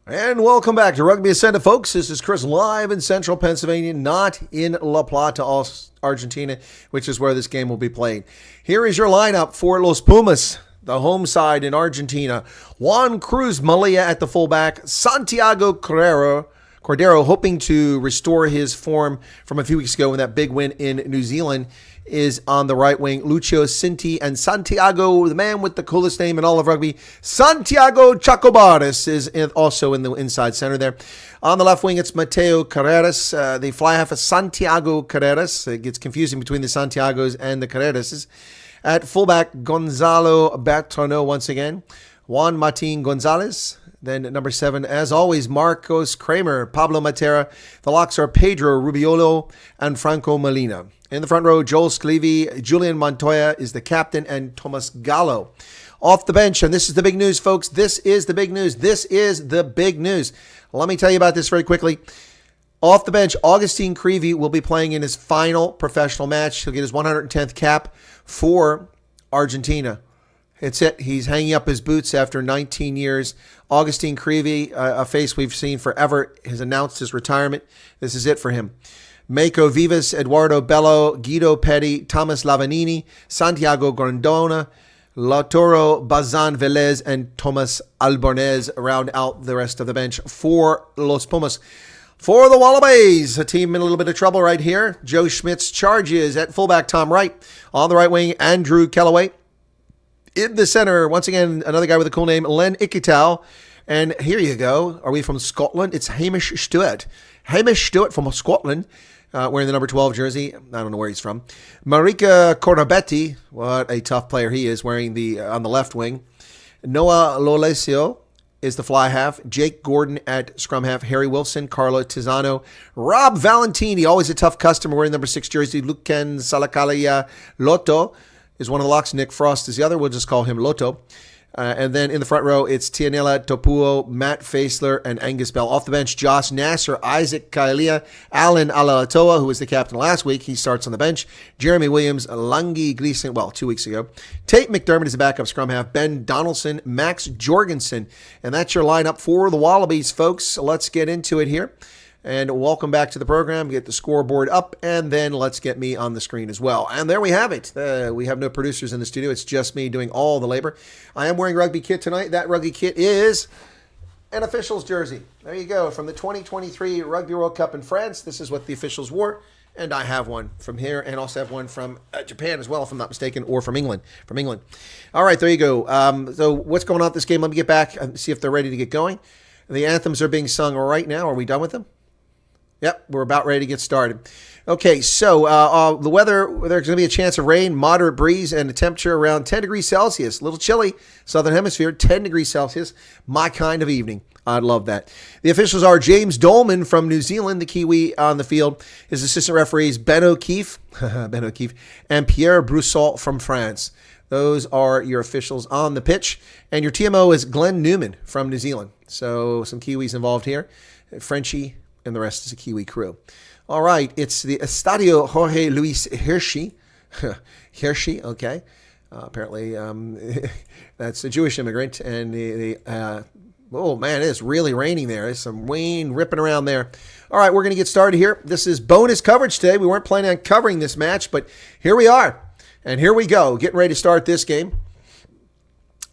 And welcome back to Rugby Ascended, folks. This is Chris live in central Pennsylvania, not in La Plata, Argentina, which is where this game will be played. Here is your lineup for Los Pumas, the home side in Argentina. Juan Cruz Malia at the fullback. Santiago Cordero, hoping to restore his form from a few weeks ago in that big win in New Zealand, is on the right wing. Lucio Cinti and Santiago, the man with the coolest name in all of rugby, Santiago Chacobares, is also in the inside center there. On the left wing, it's Mateo Carreras. The fly half is Santiago Carreras. It gets confusing between the Santiagos and the Carrerases. At fullback, Gonzalo Bertrano once again. Juan Martin Gonzalez. Then at number 7, as always, Marcos Kramer, Pablo Matera. The locks are Pedro Rubiolo and Franco Molina. In the front row, Joel Sclevy, Julian Montoya is the captain, and Thomas Gallo. Off the bench, and this is the big news, folks. This is the big news. This is the big news. Let me tell you about this very quickly. Off the bench, Augustine Creevy will be playing in his final professional match. He'll get his 110th cap for Argentina. It's it. He's hanging up his boots after 19 years. Augustine Creevy, a face we've seen forever, has announced his retirement. This is it for him. Mako Vivas, Eduardo Bello, Guido Petty, Thomas Lavanini, Santiago Grandona, Lautaro Bazan Velez, and Thomas Albornez round out the rest of the bench for Los Pumas. For the Wallabies, a team in a little bit of trouble right here. Joe Schmidt's charges at fullback, Tom Wright. On the right wing, Andrew Kellaway. In the center, once again, another guy with a cool name, Len Ikitau. And here you go. Are we from Scotland? It's Hamish Stewart. Hamish Stewart from Scotland, wearing the number 12 jersey. I don't know where he's from. Marika Cornabetti, what a tough player he is, wearing the on the left wing. Noah Lolesio is the fly half. Jake Gordon at scrum half. Harry Wilson, Carlo Tizzano. Rob Valentini, always a tough customer, wearing number 6 jersey. Lucan Salakalia Lotto is one of the locks. Nick Frost is the other. We'll just call him Lotto. And then in the front row, it's Tianela Topuo, Matt Faisler, and Angus Bell. Off the bench, Josh Nasser, Isaac Kailia, Alan Alatoa, who was the captain last week. He starts on the bench. Jeremy Williams, Langi Gleason, 2 weeks ago. Tate McDermott is the backup scrum half. Ben Donaldson, Max Jorgensen. And that's your lineup for the Wallabies, folks. Let's get into it here. And welcome back to the program. Get the scoreboard up, and then let's get me on the screen as well. And there we have it. We have no producers in the studio. It's just me doing all the labor. I am wearing rugby kit tonight. That rugby kit is an officials jersey. There you go. From the 2023 Rugby World Cup in France. This is what the officials wore. And I have one from here, and also have one from Japan as well, if I'm not mistaken, or from England. All right, there you go. So what's going on at this game? Let me get back and see if they're ready to get going. The anthems are being sung right now. Are we done with them? Yep, we're about ready to get started. Okay, so the weather, there's going to be a chance of rain, moderate breeze, and a temperature around 10 degrees Celsius. A little chilly, southern hemisphere, 10 degrees Celsius. My kind of evening. I'd love that. The officials are James Dolman from New Zealand, the Kiwi on the field. His assistant referees, Ben O'Keefe, and Pierre Broussard from France. Those are your officials on the pitch. And your TMO is Glenn Newman from New Zealand. So some Kiwis involved here. Frenchie, and the rest is a Kiwi crew. All right, it's the Estadio Jorge Luis Hirschi. Hirschi, okay. Apparently, that's a Jewish immigrant. And oh, man, it's really raining there. There's some rain ripping around there. All right, we're going to get started here. This is bonus coverage today. We weren't planning on covering this match, but here we are. And here we go, getting ready to start this game.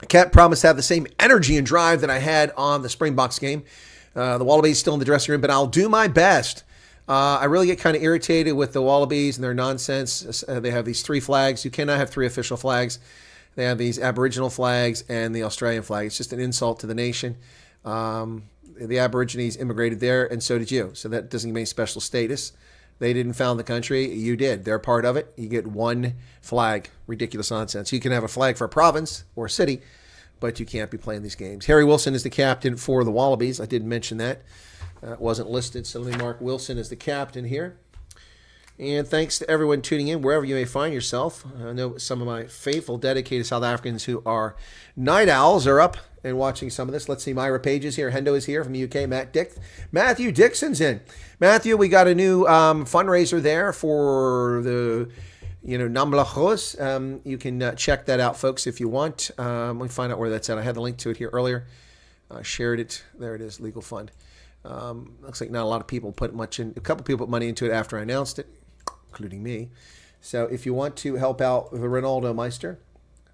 I can't promise to have the same energy and drive that I had on the Springboks game. The Wallabies still in the dressing room, but I'll do my best. I really get kind of irritated with the Wallabies and their nonsense. They have these 3 flags. You cannot have 3 official flags. They have these Aboriginal flags and the Australian flag. It's just an insult to the nation. The Aborigines immigrated there, and so did you. So that doesn't give any special status. They didn't found the country. You did. They're part of it. You get 1 flag. Ridiculous nonsense. You can have a flag for a province or a city, but you can't be playing these games. Harry Wilson is the captain for the Wallabies. I did mention that. It wasn't listed, so let me mark Wilson as the captain here. And thanks to everyone tuning in, wherever you may find yourself. I know some of my faithful, dedicated South Africans who are night owls are up and watching some of this. Let's see, Myra Page is here. Hendo is here from the UK. Matthew Dixon's in. Matthew, we got a new fundraiser there for the Namblajos. You can check that out, folks, if you want. Let me find out where that's at. I had the link to it here earlier. Shared it. There it is, legal fund. Looks like not a lot of people put much in. A couple people put money into it after I announced it, including me. So if you want to help out the Ronaldo Meister,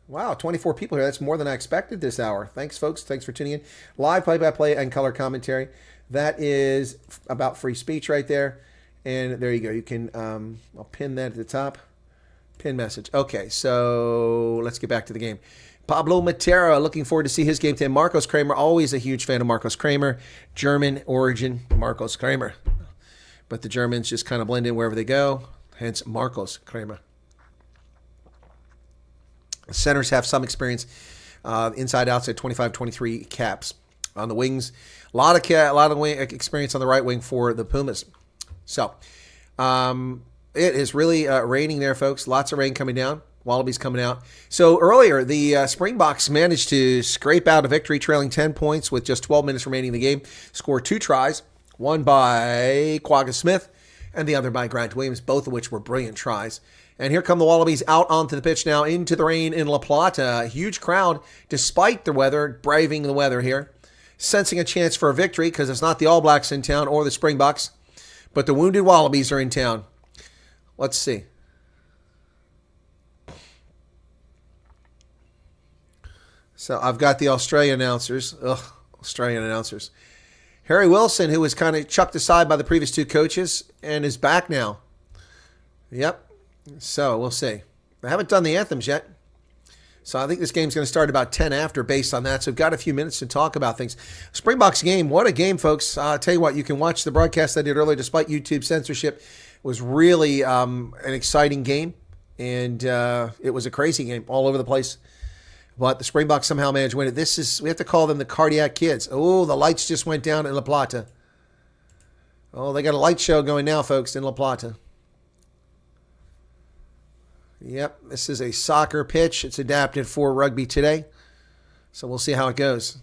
wow, 24 people here. That's more than I expected this hour. Thanks, folks. Thanks for tuning in. Live play-by-play and color commentary. That is about free speech right there. And there you go. You can, I'll pin that at the top. Pin message. Okay, so let's get back to the game. Pablo Matera, looking forward to see his game today. Marcos Kramer, always a huge fan of Marcos Kramer. German origin, Marcos Kramer. But the Germans just kind of blend in wherever they go, hence Marcos Kramer. The centers have some experience. Inside, outside, 25-23 caps. On the wings, a lot of wing experience on the right wing for the Pumas. So, it is really raining there, folks. Lots of rain coming down. Wallabies coming out. So earlier, the Springboks managed to scrape out a victory, trailing 10 points with just 12 minutes remaining in the game. Scored 2 tries, one by Quagga Smith and the other by Grant Williams, both of which were brilliant tries. And here come the Wallabies out onto the pitch now into the rain in La Plata. A huge crowd, despite the weather, braving the weather here. Sensing a chance for a victory because it's not the All Blacks in town or the Springboks, but the wounded Wallabies are in town. Let's see. So I've got the Australian announcers. Australian announcers. Harry Wilson, who was kind of chucked aside by the previous 2 coaches, and is back now. Yep. So we'll see. I haven't done the anthems yet. So I think this game's going to start about 10 after based on that. So we've got a few minutes to talk about things. Springboks game. What a game, folks. I'll tell you what, you can watch the broadcast I did earlier despite YouTube censorship. It was really an exciting game. And it was a crazy game all over the place. But the Springboks somehow managed to win it. We have to call them the cardiac kids. Oh, the lights just went down in La Plata. Oh, they got a light show going now, folks, in La Plata. Yep, this is a soccer pitch. It's adapted for rugby today. So we'll see how it goes.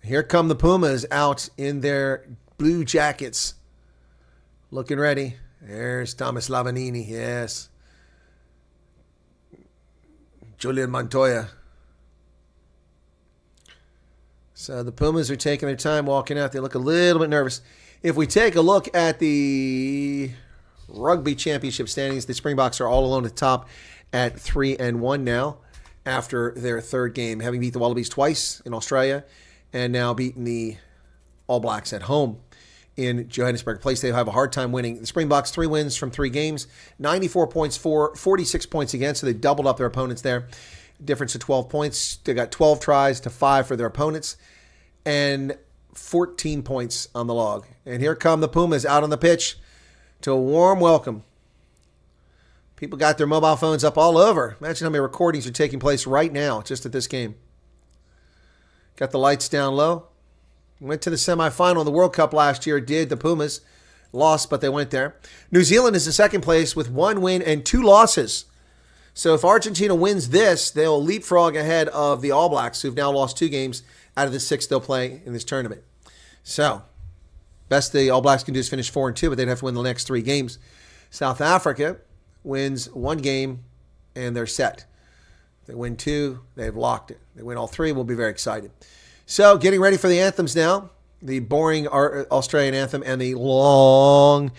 Here come the Pumas out in their blue jackets. Looking ready. There's Thomas Lavanini, yes. Julian Montoya. So the Pumas are taking their time walking out. They look a little bit nervous. If we take a look at the Rugby Championship standings, the Springboks are all alone at the top at 3-1 now after their 3rd game, having beat the Wallabies twice in Australia and now beaten the All Blacks at home in Johannesburg, a place they have a hard time winning. The Springboks, 3 wins from 3 games, 94 points for, 46 points against, so they doubled up their opponents there. Difference of 12 points. They got 12 tries to 5 for their opponents and 14 points on the log. And here come the Pumas out on the pitch to a warm welcome. People got their mobile phones up all over. Imagine how many recordings are taking place right now just at this game. Got the lights down low. Went to the semifinal in the World Cup last year. The Pumas lost, but they went there. New Zealand is in 2nd place with 1 win and 2 losses. So if Argentina wins this, they'll leapfrog ahead of the All Blacks, who've now lost 2 games out of the 6 they'll play in this tournament. So best the All Blacks can do is finish 4-2, but they'd have to win the next 3 games. South Africa wins 1 game, and they're set. If they win 2, they've locked it. They win all 3, we'll be very excited. So, getting ready for the anthems now. The boring Australian anthem and the long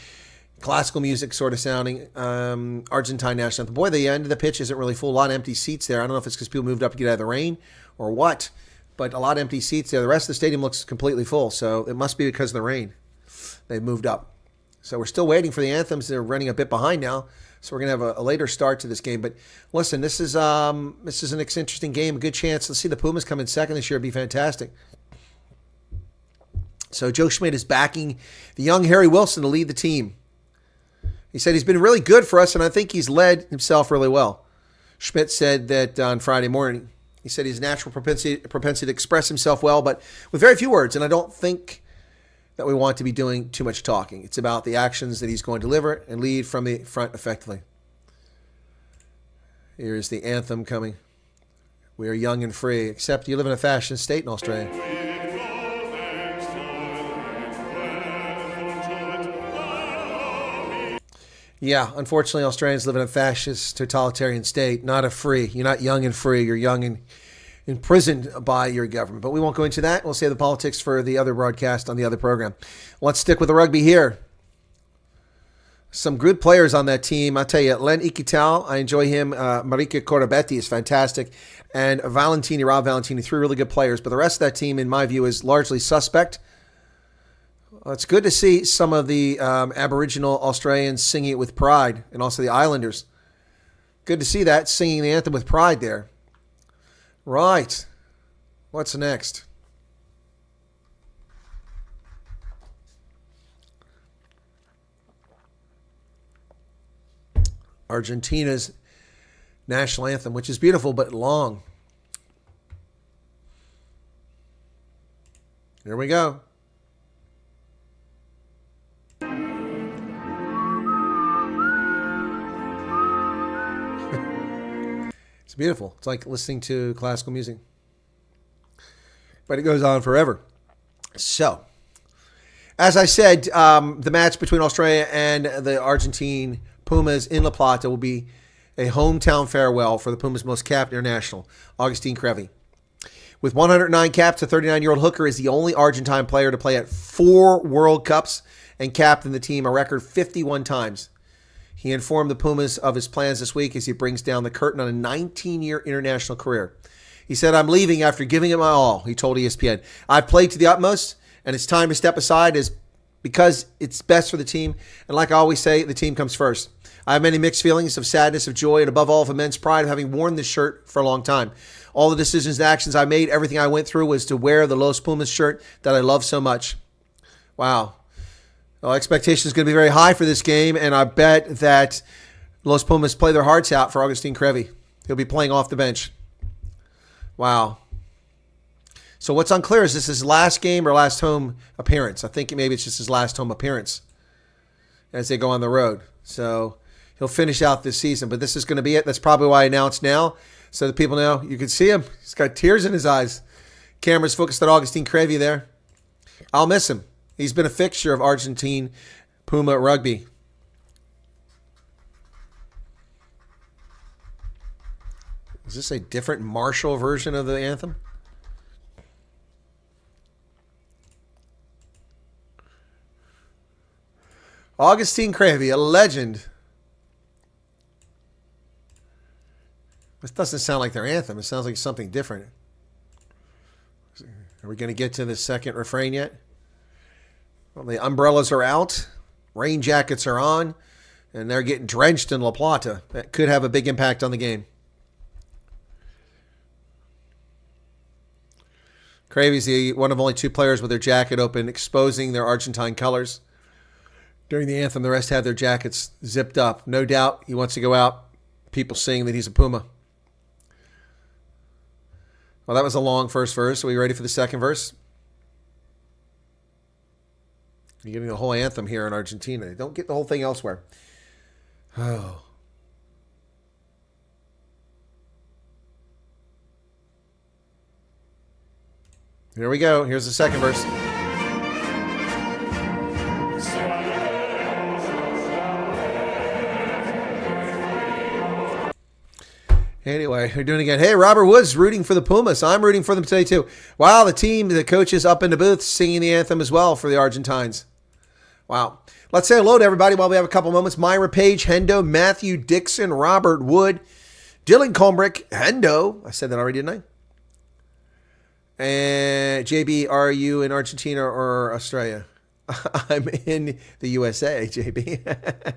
classical music sort of sounding Argentine national anthem. Boy, the end of the pitch isn't really full. A lot of empty seats there. I don't know if it's because people moved up to get out of the rain or what, but a lot of empty seats there. The rest of the stadium looks completely full, so it must be because of the rain. They moved up. So we're still waiting for the anthems. They're running a bit behind now, so we're going to have a later start to this game. But listen, this is an interesting game. A good chance. Let's see the Pumas come in 2nd this year. It'd be fantastic. So Joe Schmidt is backing the young Harry Wilson to lead the team. He said he's been really good for us, and I think he's led himself really well. Schmidt said that on Friday morning. He said he's a natural propensity to express himself well, but with very few words, and I don't think that we want to be doing too much talking. It's about the actions that he's going to deliver and lead from the front effectively. Here's the anthem coming. We are young and free, except you live in a fascist state in Australia. Yeah, unfortunately, Australians live in a fascist, totalitarian state, not a free. You're not young and free. You're young and imprisoned by your government. But we won't go into that. We'll save the politics for the other broadcast on the other program. Let's stick with the rugby here. Some good players on that team. I'll tell you, Len Iquital, I enjoy him. Marika Corabetti is fantastic. And Rob Valentini, 3 really good players. But the rest of that team, in my view, is largely suspect. It's good to see some of the Aboriginal Australians singing it with pride, and also the Islanders. Good to see that, singing the anthem with pride there. Right. What's next? Argentina's national anthem, which is beautiful but long. Here we go. It's beautiful. It's like listening to classical music. But it goes on forever. So, as I said, the match between Australia and the Argentine Pumas in La Plata will be a hometown farewell for the Pumas' most capped international, Agustin Crevi. With 109 caps, the 39-year-old hooker is the only Argentine player to play at 4 World Cups and captain the team a record 51 times. He informed the Pumas of his plans this week as he brings down the curtain on a 19-year international career. He said, "I'm leaving after giving it my all," he told ESPN. "I've played to the utmost, and it's time to step aside because it's best for the team. And like I always say, the team comes first. I have many mixed feelings of sadness, of joy, and above all, of immense pride of having worn this shirt for a long time. All the decisions and actions I made, everything I went through was to wear the Los Pumas shirt that I love so much." Wow. Well, expectation is going to be very high for this game, and I bet that Los Pumas play their hearts out for Agustin Crevi. He'll be playing off the bench. Wow. So what's unclear is this his last game or last home appearance. I think maybe it's just his last home appearance as they go on the road. So he'll finish out this season, but this is going to be it. That's probably why I announced now, so that people know. You can see him. He's got tears in his eyes. Camera's focused on Agustin Crevi there. I'll miss him. He's been a fixture of Argentine Puma rugby. Is this a different martial version of the anthem? Agustin Crevi, a legend. This doesn't sound like their anthem. It sounds like something different. Are we going to get to the second refrain yet? Well, the umbrellas are out, rain jackets are on, and they're getting drenched in La Plata. That could have a big impact on the game. Crevi's one of only 2 players with their jacket open, exposing their Argentine colors. During the anthem, the rest have their jackets zipped up. No doubt he wants to go out, people saying that he's a Puma. Well, that was a long first verse. Are we ready for the second verse? You're getting the whole anthem here in Argentina. Don't get the whole thing elsewhere. Oh. Here we go. Here's the second verse. Anyway, we're doing it again. Hey, Robert Woods rooting for the Pumas. I'm rooting for them today, too. Wow, the team, the coaches up in the booth singing the anthem as well for the Argentines. Wow. Let's say hello to everybody while we have a couple moments. Myra Page, Hendo, Matthew Dixon, Robert Wood, Dylan Combrick, Hendo. I said that already, didn't I? And JB, are you in Argentina or Australia? I'm in the USA, JB.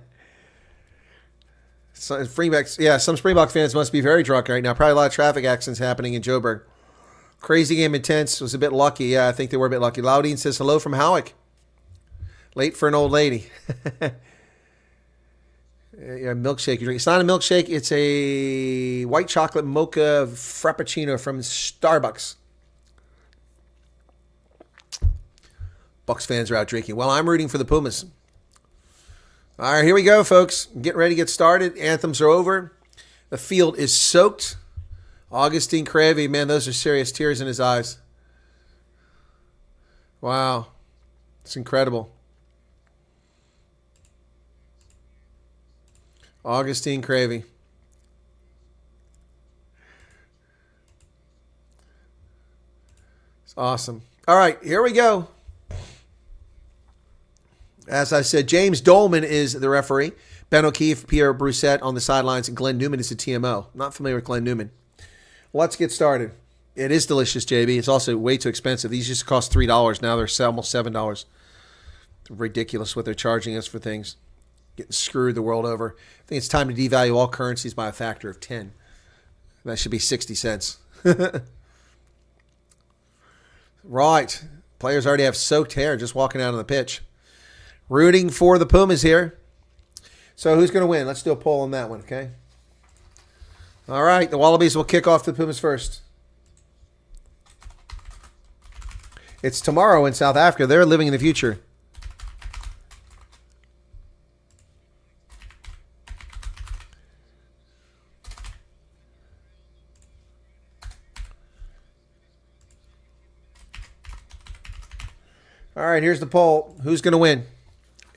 So, some Springbok fans must be very drunk right now. Probably a lot of traffic accidents happening in Joburg. Crazy game intense. Was a bit lucky. Yeah, I think they were a bit lucky. Laudine says hello from Howick. Late for an old lady. Yeah, milkshake you drink. It's not a milkshake. It's a white chocolate mocha frappuccino from Starbucks. Bucks fans are out drinking. Well, I'm rooting for the Pumas. All right, here we go, folks. Getting ready to get started. Anthems are over. The field is soaked. Agustin Crevi, man, those are serious tears in his eyes. Wow. It's incredible. Agustin Crevi. Awesome. All right, here we go. As I said, James Dolman is the referee. Ben O'Keefe, Pierre Brusset on the sidelines, and Glenn Newman is the TMO. Not familiar with Glenn Newman. Let's get started. It is delicious, JB. It's also way too expensive. These used to cost $3. Now they're almost $7. It's ridiculous what they're charging us for things. Getting screwed the world over. I think it's time to devalue all currencies by a factor of 10. That should be 60 cents. Right. Players already have soaked hair just walking out on the pitch. Rooting for the Pumas here. So who's going to win? Let's do a poll on that one, okay? All right. The Wallabies will kick off the Pumas first. It's tomorrow in South Africa. They're living in the future. All right, here's the poll. Who's going to win?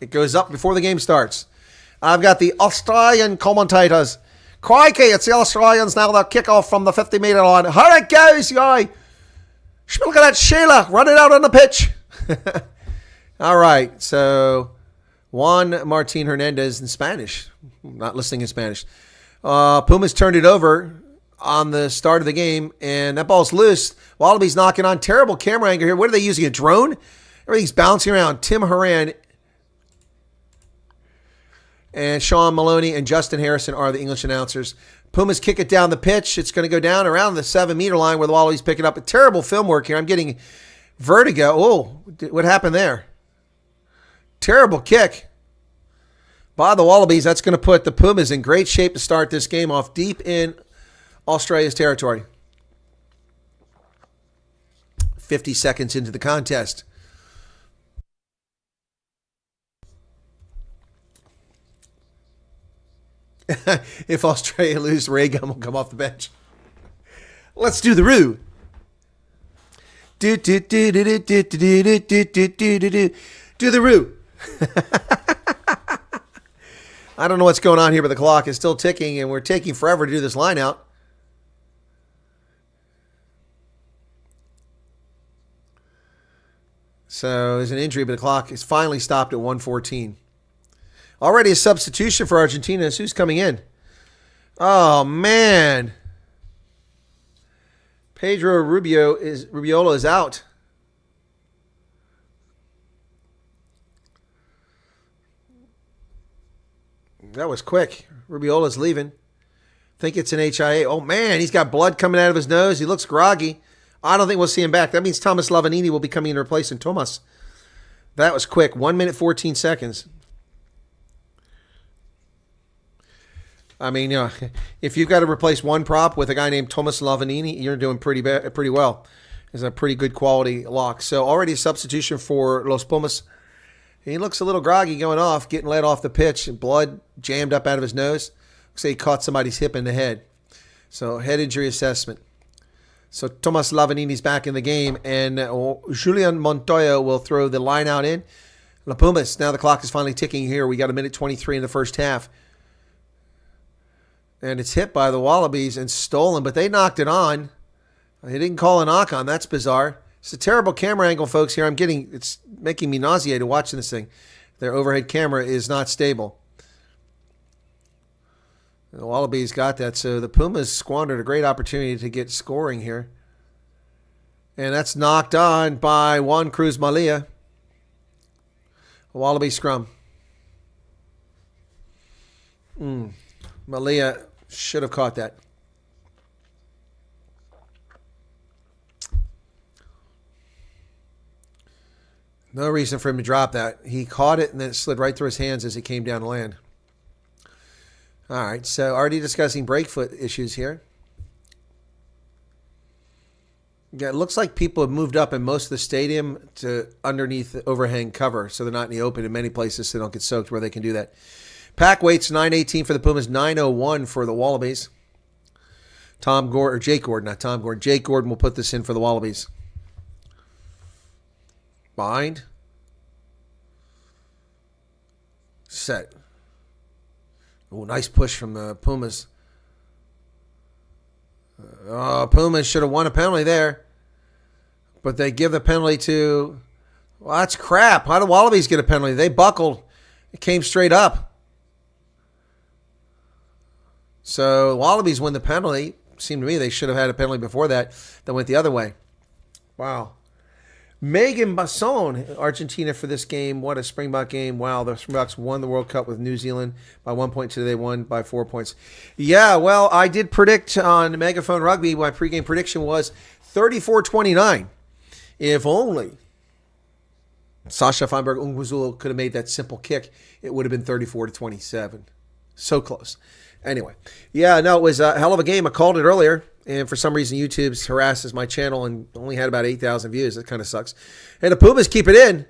It goes up before the game starts. I've got the Australian commentators. Crikey, it's the Australians now. They'll kick off from the 50-metre line. Here it goes, yay. Look at that Sheila running out on the pitch. All right, so Juan Martin Hernandez in Spanish. Not listening in Spanish. Pumas turned it over on the start of the game, and that ball's loose. Wallabies knocking on. Terrible camera angle here. What are they using, a drone? Everything's bouncing around. Tim Horan and Sean Maloney and Justin Harrison are the English announcers. Pumas kick it down the pitch. It's going to go down around the 7-meter line where the Wallabies pick it up. A terrible film work here. I'm getting vertigo. Oh, what happened there? Terrible kick by the Wallabies. That's going to put the Pumas in great shape to start this game off deep in Australia's territory. 50 seconds into the contest. If Australia loses, Ray Gum will come off the bench. Let's do the Roo. Do the Roo. I don't know what's going on here, but the clock is still ticking, and we're taking forever to do this line out. So there's an injury, but the clock is finally stopped at 1:14. Already a substitution for Argentina. So who's coming in? Oh, man. Pedro Rubiola is out. That was quick. Rubiola's leaving. I think it's an HIA. Oh, man, he's got blood coming out of his nose. He looks groggy. I don't think we'll see him back. That means Thomas Lavanini will be coming in replacing Thomas. That was quick. 1 minute, 14 seconds. I mean, you know, if you've got to replace one prop with a guy named Thomas Lavanini, you're doing pretty well. It's a pretty good quality lock. So already a substitution for Los Pumas. He looks a little groggy going off, getting led off the pitch, and blood jammed up out of his nose. Looks like he caught somebody's hip in the head. So head injury assessment. So Thomas Lavanini's back in the game, and Julian Montoya will throw the line out in. La Pumas, now the clock is finally ticking here. We got 1:23 in the first half. And it's hit by the Wallabies and stolen, but they knocked it on. They didn't call a knock on. That's bizarre. It's a terrible camera angle, folks, here. It's making me nauseated watching this thing. Their overhead camera is not stable. The Wallabies got that, so the Pumas squandered a great opportunity to get scoring here. And that's knocked on by Juan Cruz Malia. Wallaby scrum. Malia should have caught that. No reason for him to drop that. He caught it and then it slid right through his hands as it came down to land. All right, so already discussing breakfoot issues here. Yeah, it looks like people have moved up in most of the stadium to underneath the overhang cover, so they're not in the open in many places, so they don't get soaked where they can do that. Pack weight's 918 for the Pumas, 901 for the Wallabies. Jake Gordon will put this in for the Wallabies. Bind. Set. Oh, nice push from the Pumas. Pumas should have won a penalty there. But they give the penalty to... Well, that's crap. How do Wallabies get a penalty? They buckled. It came straight up. So Wallabies win the penalty. Seemed to me they should have had a penalty before that went the other way. Wow. Megan Basson, Argentina for this game. What a Springbok game. Wow, the Springboks won the World Cup with New Zealand by 1 point. Today they won by 4 points. Yeah, well, I did predict on Megaphone Rugby. My pregame prediction was 34-29. If only Sasha Feinberg Ungwazulu could have made that simple kick, it would have been 34-27. So close. Anyway, yeah, no, it was a hell of a game. I called it earlier, and for some reason YouTube harasses my channel and only had about 8,000 views. That kind of sucks. And the Pumas keep it in.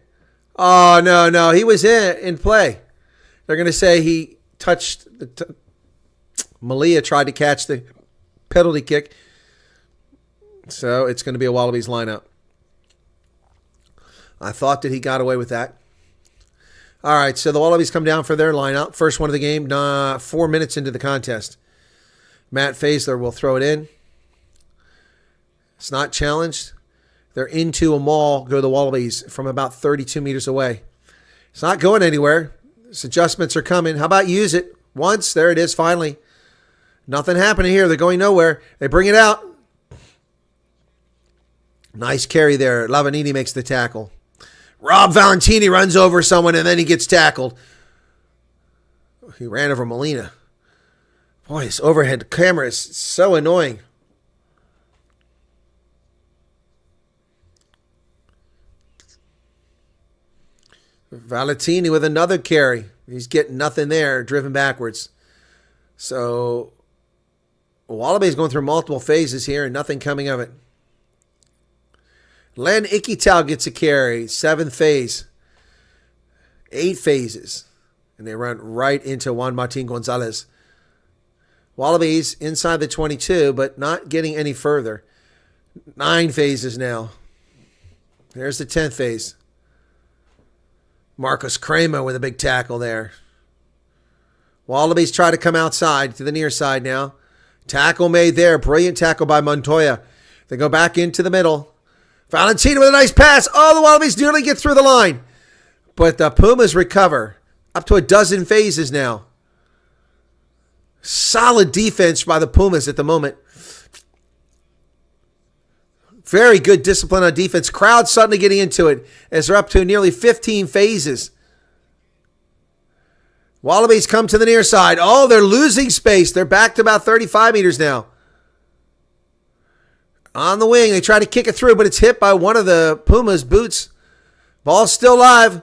Oh, no, he was in play. They're going to say he touched Malia tried to catch the penalty kick. So it's going to be a Wallabies lineup. I thought that he got away with that. All right, so the Wallabies come down for their lineup. First one of the game, 4 minutes into the contest. Matt Faisler will throw it in. It's not challenged. They're into a maul, go the Wallabies from about 32 meters away. It's not going anywhere. These adjustments are coming. How about use it once? There it is, finally. Nothing happening here. They're going nowhere. They bring it out. Nice carry there. Lavanini makes the tackle. Rob Valentini runs over someone, and then he gets tackled. He ran over Molina. Boy, this overhead camera is so annoying. Valentini with another carry. He's getting nothing there, driven backwards. So, Wallaby's going through multiple phases here and nothing coming of it. Len Ikitau gets a carry, 7th phase. 8 phases. And they run right into Juan Martin Gonzalez. Wallabies inside the 22, but not getting any further. 9 phases now. There's the 10th phase. Marcus Kramer with a big tackle there. Wallabies try to come outside to the near side now. Tackle made there. Brilliant tackle by Montoya. They go back into the middle. Valentino with a nice pass. Oh, the Wallabies nearly get through the line. But the Pumas recover. Up to a dozen phases now. Solid defense by the Pumas at the moment. Very good discipline on defense. Crowd suddenly getting into it as they're up to nearly 15 phases. Wallabies come to the near side. Oh, they're losing space. They're back to about 35 meters now. On the wing, they try to kick it through, but it's hit by one of the Pumas' boots. Ball's still live.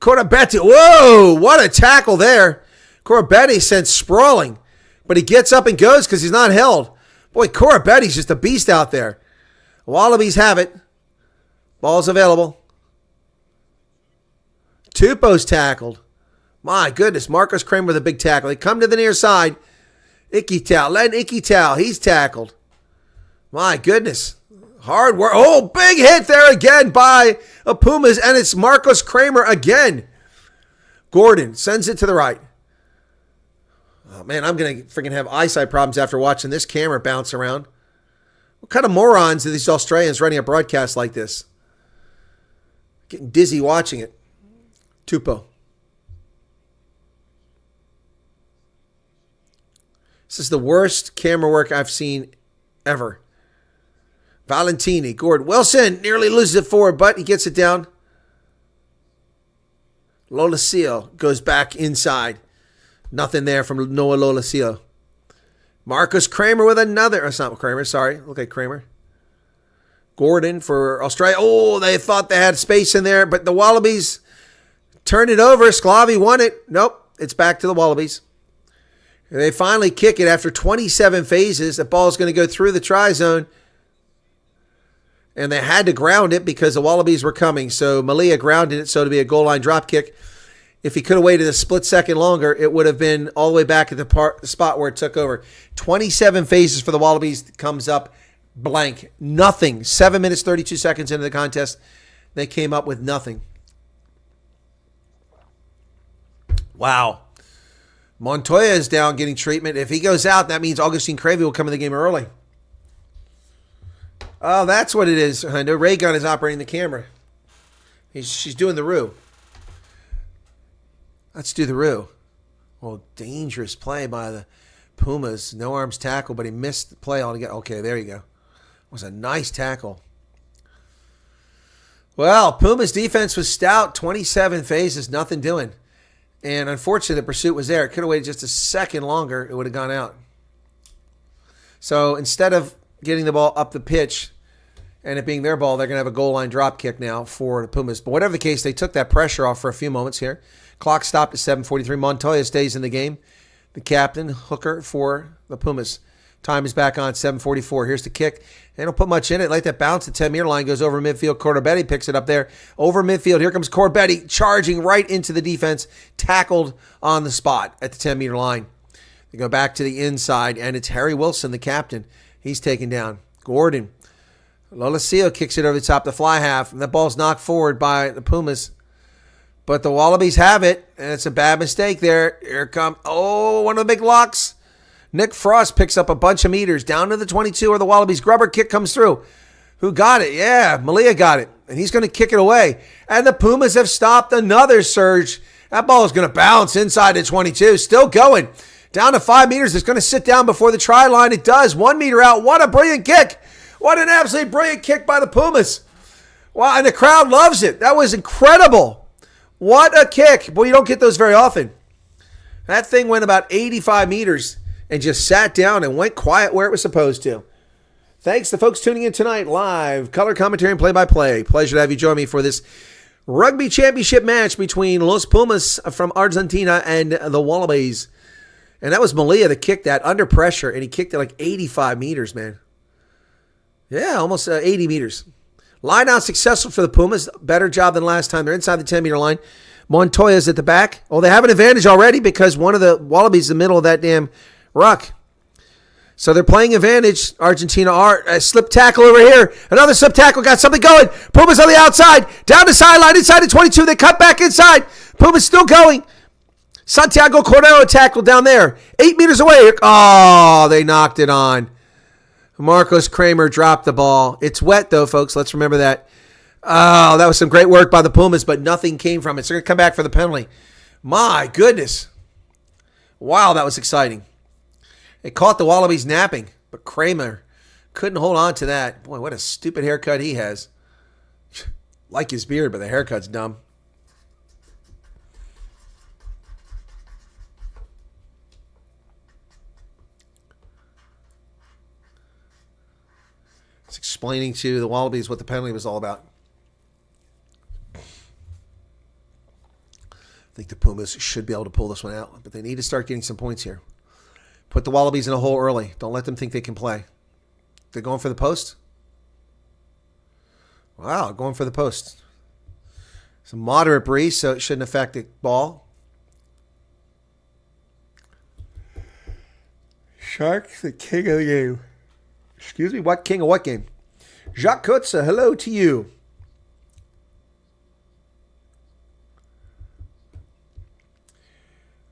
Corabetti. Whoa, what a tackle there. Corabetti sent sprawling, but he gets up and goes because he's not held. Boy, Corabetti's just a beast out there. Wallabies have it. Ball's available. Tupou's tackled. My goodness, Marcus Kramer with a big tackle. They come to the near side. Ikitau, Len Ikitau, he's tackled. My goodness. Hard work. Oh, big hit there again by a Pumas, and it's Marcus Kramer again. Gordon sends it to the right. Oh, man, I'm going to freaking have eyesight problems after watching this camera bounce around. What kind of morons are these Australians running a broadcast like this? Getting dizzy watching it. Tupou. This is the worst camera work I've seen ever. Valentini, Gordon. Wilson nearly loses it forward, but he gets it down. Lolesio goes back inside. Nothing there from Noah Lolesio. Marcus Kramer with another. That's not Kramer, sorry. Look at Kramer. Gordon for Australia. Oh, they thought they had space in there, but the Wallabies turned it over. Sclavi won it. Nope, it's back to the Wallabies. And they finally kick it after 27 phases. The ball's going to go through the try zone. And they had to ground it because the Wallabies were coming. So Malia grounded it so to be a goal line drop kick. If he could have waited a split second longer, it would have been all the way back at the spot where it took over. 27 phases for the Wallabies comes up blank. Nothing. 7 minutes, 32 seconds into the contest, they came up with nothing. Wow. Montoya is down getting treatment. If he goes out, that means Augustine Cravey will come in the game early. Oh, that's what it is. I know Ray Gun is operating the camera. She's doing the Roo. Let's do the Roo. Well, dangerous play by the Pumas. No arms tackle, but he missed the play altogether. Okay, there you go. It was a nice tackle. Well, Pumas defense was stout. 27 phases, nothing doing. And unfortunately, the pursuit was there. It could have waited just a second longer. It would have gone out. So instead of getting the ball up the pitch and it being their ball, they're going to have a goal line drop kick now for the Pumas. But whatever the case, they took that pressure off for a few moments here. Clock stopped at 7:43. Montoya stays in the game. The captain, hooker for the Pumas. Time is back on 7:44. Here's the kick. They don't put much in it. Let that bounce. The 10-meter line goes over midfield. Corbetti picks it up there. Over midfield. Here comes Corbetti charging right into the defense. Tackled on the spot at the 10-meter line. They go back to the inside, and it's Harry Wilson, the captain. He's taken down. Gordon. Lolesio kicks it over the top, the fly half, and the ball's knocked forward by the Pumas. But the Wallabies have it, and it's a bad mistake there. Here comes, one of the big locks. Nick Frost picks up a bunch of meters down to the 22 or the Wallabies. Grubber kick comes through. Who got it? Yeah, Malia got it. And he's going to kick it away. And the Pumas have stopped another surge. That ball is going to bounce inside the 22. Still going. Down to 5 meters. It's going to sit down before the try line. It does. 1 meter out. What a brilliant kick. What an absolutely brilliant kick by the Pumas. Wow, and the crowd loves it. That was incredible. What a kick. Boy, you don't get those very often. That thing went about 85 meters and just sat down and went quiet where it was supposed to. Thanks to folks tuning in tonight live. Color commentary and play-by-play. Pleasure to have you join me for this Rugby Championship match between Los Pumas from Argentina and the Wallabies. And that was Malia that kicked that under pressure, and he kicked it like 85 meters, man. Yeah, almost 80 meters. Line out successful for the Pumas. Better job than last time. They're inside the 10-meter line. Montoya's at the back. Oh, they have an advantage already because one of the Wallabies in the middle of that damn ruck. So they're playing advantage. Argentina are. A slip tackle over here. Another slip tackle. Got something going. Pumas on the outside. Down the sideline. Inside the 22. They cut back inside. Pumas still going. Santiago Cordero tackle down there. 8 meters away. Oh, they knocked it on. Marcos Kramer dropped the ball. It's wet, though, folks. Let's remember that. Oh, that was some great work by the Pumas, but nothing came from it. So they're going to come back for the penalty. My goodness. Wow, that was exciting. It caught the Wallabies napping, but Kramer couldn't hold on to that. Boy, what a stupid haircut he has. Like his beard, but the haircut's dumb. It's explaining to the Wallabies what the penalty was all about. I think the Pumas should be able to pull this one out, but they need to start getting some points here. Put the Wallabies in a hole early. Don't let them think they can play. They're going for the post? Wow, going for the post. It's a moderate breeze, so it shouldn't affect the ball. Sharks, the king of the game. Excuse me, what king of what game? Jacques Kutza, hello to you.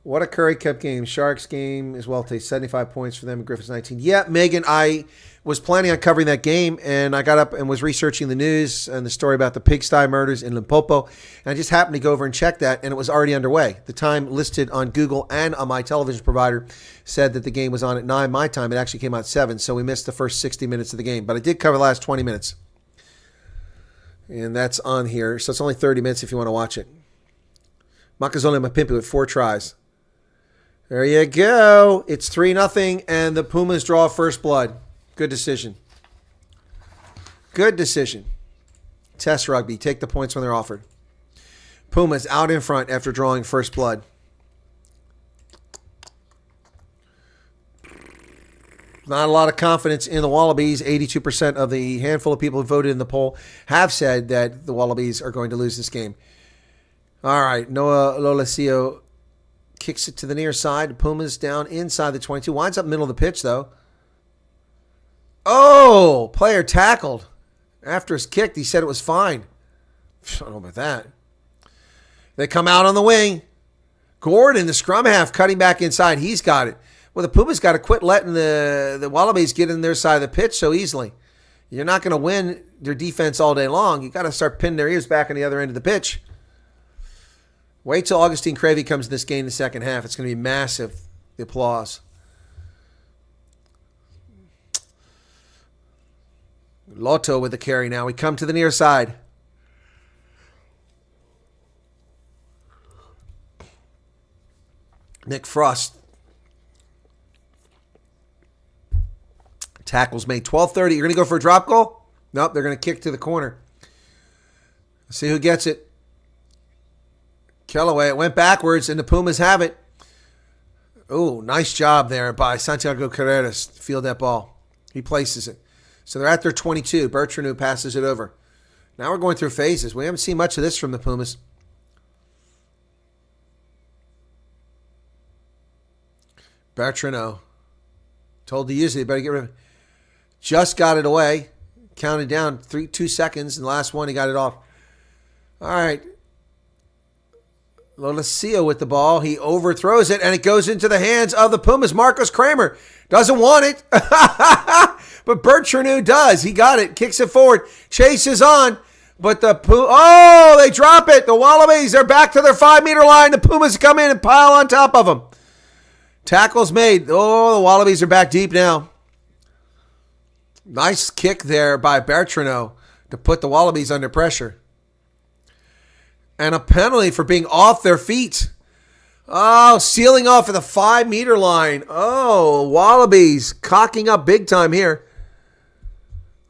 What a Curry Cup game. Sharks game as well. Take 75 points for them. Griffiths 19. Yeah, Megan, I was planning on covering that game, and I got up and was researching the news and the story about the pigsty murders in Limpopo. And I just happened to go over and check that, and it was already underway. The time listed on Google and on my television provider said that the game was on at 9 my time. It actually came out at 7, so we missed the first 60 minutes of the game. But I did cover the last 20 minutes. And that's on here. So it's only 30 minutes if you want to watch it. Makazole Mapimpi with 4 tries. There you go. It's 3-0, and the Pumas draw first blood. Good decision. Good decision. Test rugby. Take the points when they're offered. Pumas out in front after drawing first blood. Not a lot of confidence in the Wallabies. 82% of the handful of people who voted in the poll have said that the Wallabies are going to lose this game. All right. Noah Lolesio kicks it to the near side. Pumas down inside the 22. Winds up middle of the pitch, though. Oh, player tackled. After his kick, he said it was fine. I don't know about that. They come out on the wing. Gordon, the scrum half, cutting back inside. He's got it. Well, the Pumas got to quit letting the Wallabies get in their side of the pitch so easily. You're not going to win their defense all day long. You got to start pinning their ears back on the other end of the pitch. Wait till Augustine Cravey comes in this game in the second half. It's going to be massive, the applause. Lotto with the carry now. We come to the near side. Nick Frost. Tackles made. 12:30. You're going to go for a drop goal? Nope, they're going to kick to the corner. Let's see who gets it. Kellaway. It went backwards, and the Pumas have it. Oh, nice job there by Santiago Carreras to field that ball. He places it. So they're at their 22. Bertrand passes it over. Now we're going through phases. We haven't seen much of this from the Pumas. Bertrand told to use it. You better get rid of it. Just got it away. Counted down 2 seconds. And the last one, he got it off. All right. Lolesio with the ball. He overthrows it, and it goes into the hands of the Pumas. Marcos Kramer doesn't want it. But Bertrand does. He got it. Kicks it forward. Chase is on. But they drop it. The Wallabies, they're back to their 5-meter line. The Pumas come in and pile on top of them. Tackles made. Oh, the Wallabies are back deep now. Nice kick there by Bertrand to put the Wallabies under pressure. And a penalty for being off their feet. Oh, sealing off at the 5-meter line. Oh, Wallabies cocking up big time here.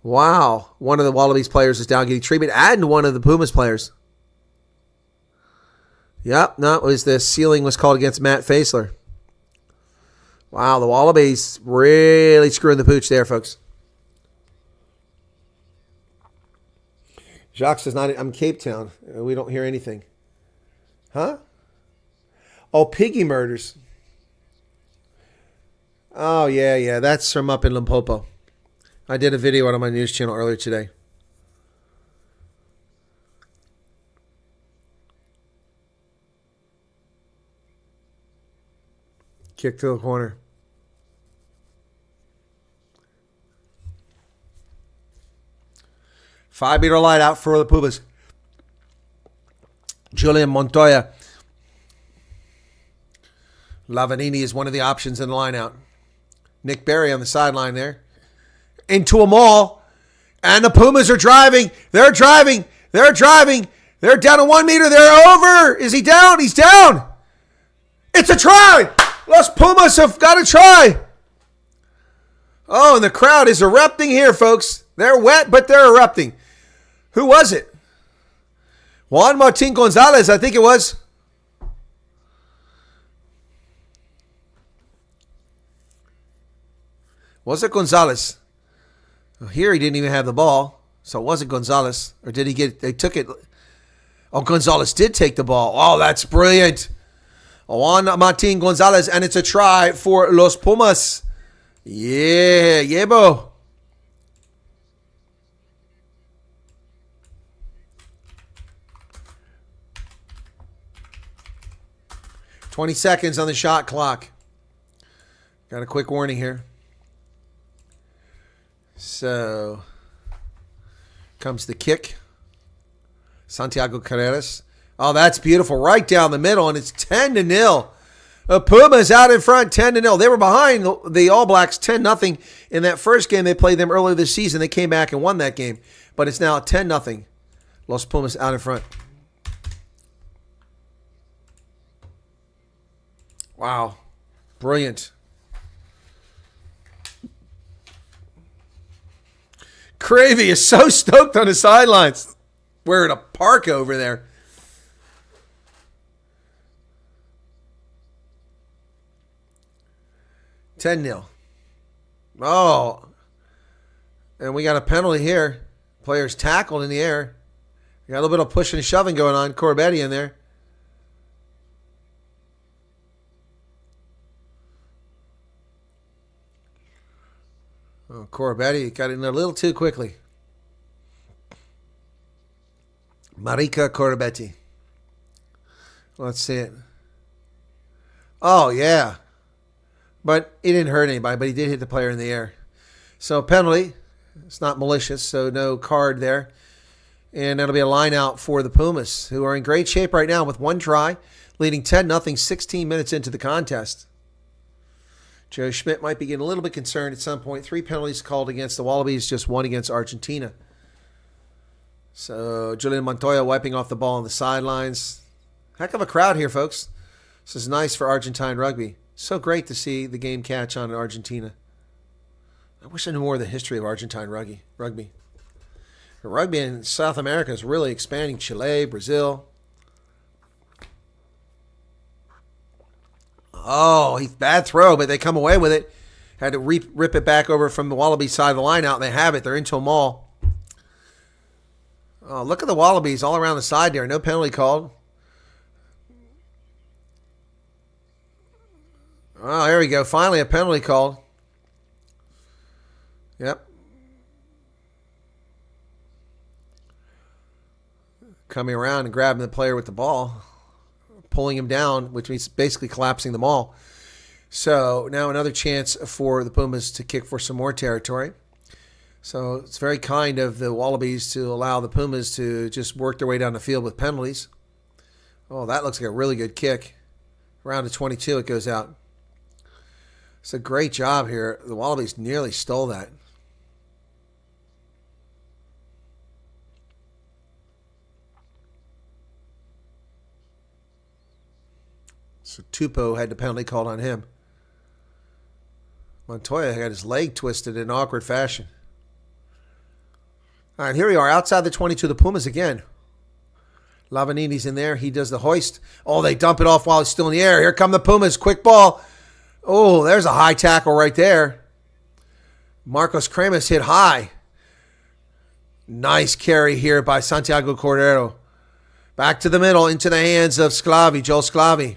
Wow. One of the Wallabies players is down getting treatment, and one of the Pumas players. Yep, no, it was the sealing was called against Matt Faisler. Wow, the Wallabies really screwing the pooch there, folks. Jacques says, I'm Cape Town. We don't hear anything. Huh? Oh, piggy murders. Oh, yeah. That's from up in Limpopo. I did a video on my news channel earlier today. Kick to the corner. Five-meter line out for the Pumas. Julian Montoya. Lavanini is one of the options in the line out. Nick Berry on the sideline there. Into a maul. And the Pumas are driving. They're driving. They're down to 1 meter. They're over. Is he down? He's down. It's a try. Los Pumas have got a try. Oh, and the crowd is erupting here, folks. They're wet, but they're erupting. Who was it? Juan Martin Gonzalez, I think it was. Was it Gonzalez? Well, here he didn't even have the ball, so it wasn't Gonzalez. Or did he get, they took it. Oh, Gonzalez did take the ball. Oh, that's brilliant. Juan Martin Gonzalez, and it's a try for Los Pumas. Yeah, Yebo. $20 seconds on the shot clock. Got a quick warning here. So, comes the kick. Santiago Carreras. Oh, that's beautiful. Right down the middle, and it's 10-0. Pumas out in front, 10-0. They were behind the All Blacks 10-0 in that first game. They played them earlier this season. They came back and won that game. But it's now 10-0. Los Pumas out in front. Wow. Brilliant. Cravey is so stoked on the sidelines. Wearing a park over there. $10-0. Oh. And we got a penalty here. Players tackled in the air. We got a little bit of pushing and shoving going on. Corbetti in there. Oh, Corbetti got in there a little too quickly. Marika Corbetti. Let's see it. Oh, yeah. But he didn't hurt anybody, but he did hit the player in the air. So penalty. It's not malicious, so no card there. And that'll be a line out for the Pumas, who are in great shape right now with one try, leading 10-0, 16 minutes into the contest. Joe Schmidt might be getting a little bit concerned at some point. 3 penalties called against the Wallabies, just 1 against Argentina. So Julian Montoya wiping off the ball on the sidelines. Heck of a crowd here, folks. This is nice for Argentine rugby. So great to see the game catch on in Argentina. I wish I knew more of the history of Argentine rugby. Rugby in South America is really expanding. Chile, Brazil. Oh, bad throw, but they come away with it. Had to rip it back over from the Wallaby side of the line out, and they have it. They're into a maul. Oh, look at the Wallabies all around the side there. No penalty called. Oh, there we go. Finally a penalty called. Yep. Coming around and grabbing the player with the ball, pulling him down, which means basically collapsing them all. So now another chance for the Pumas to kick for some more territory. So it's very kind of the Wallabies to allow the Pumas to just work their way down the field with penalties. Oh, that looks like a really good kick. Around the 22 it goes out. It's a great job here. The Wallabies nearly stole that. So Tupou had the penalty called on him. Montoya had his leg twisted in awkward fashion. All right, here we are outside the 22, the Pumas again. Lavanini's in there. He does the hoist. Oh, they dump it off while it's still in the air. Here come the Pumas. Quick ball. Oh, there's a high tackle right there. Marcos Cremas hit high. Nice carry here by Santiago Cordero. Back to the middle into the hands of Sclavi, Joel Sclavi.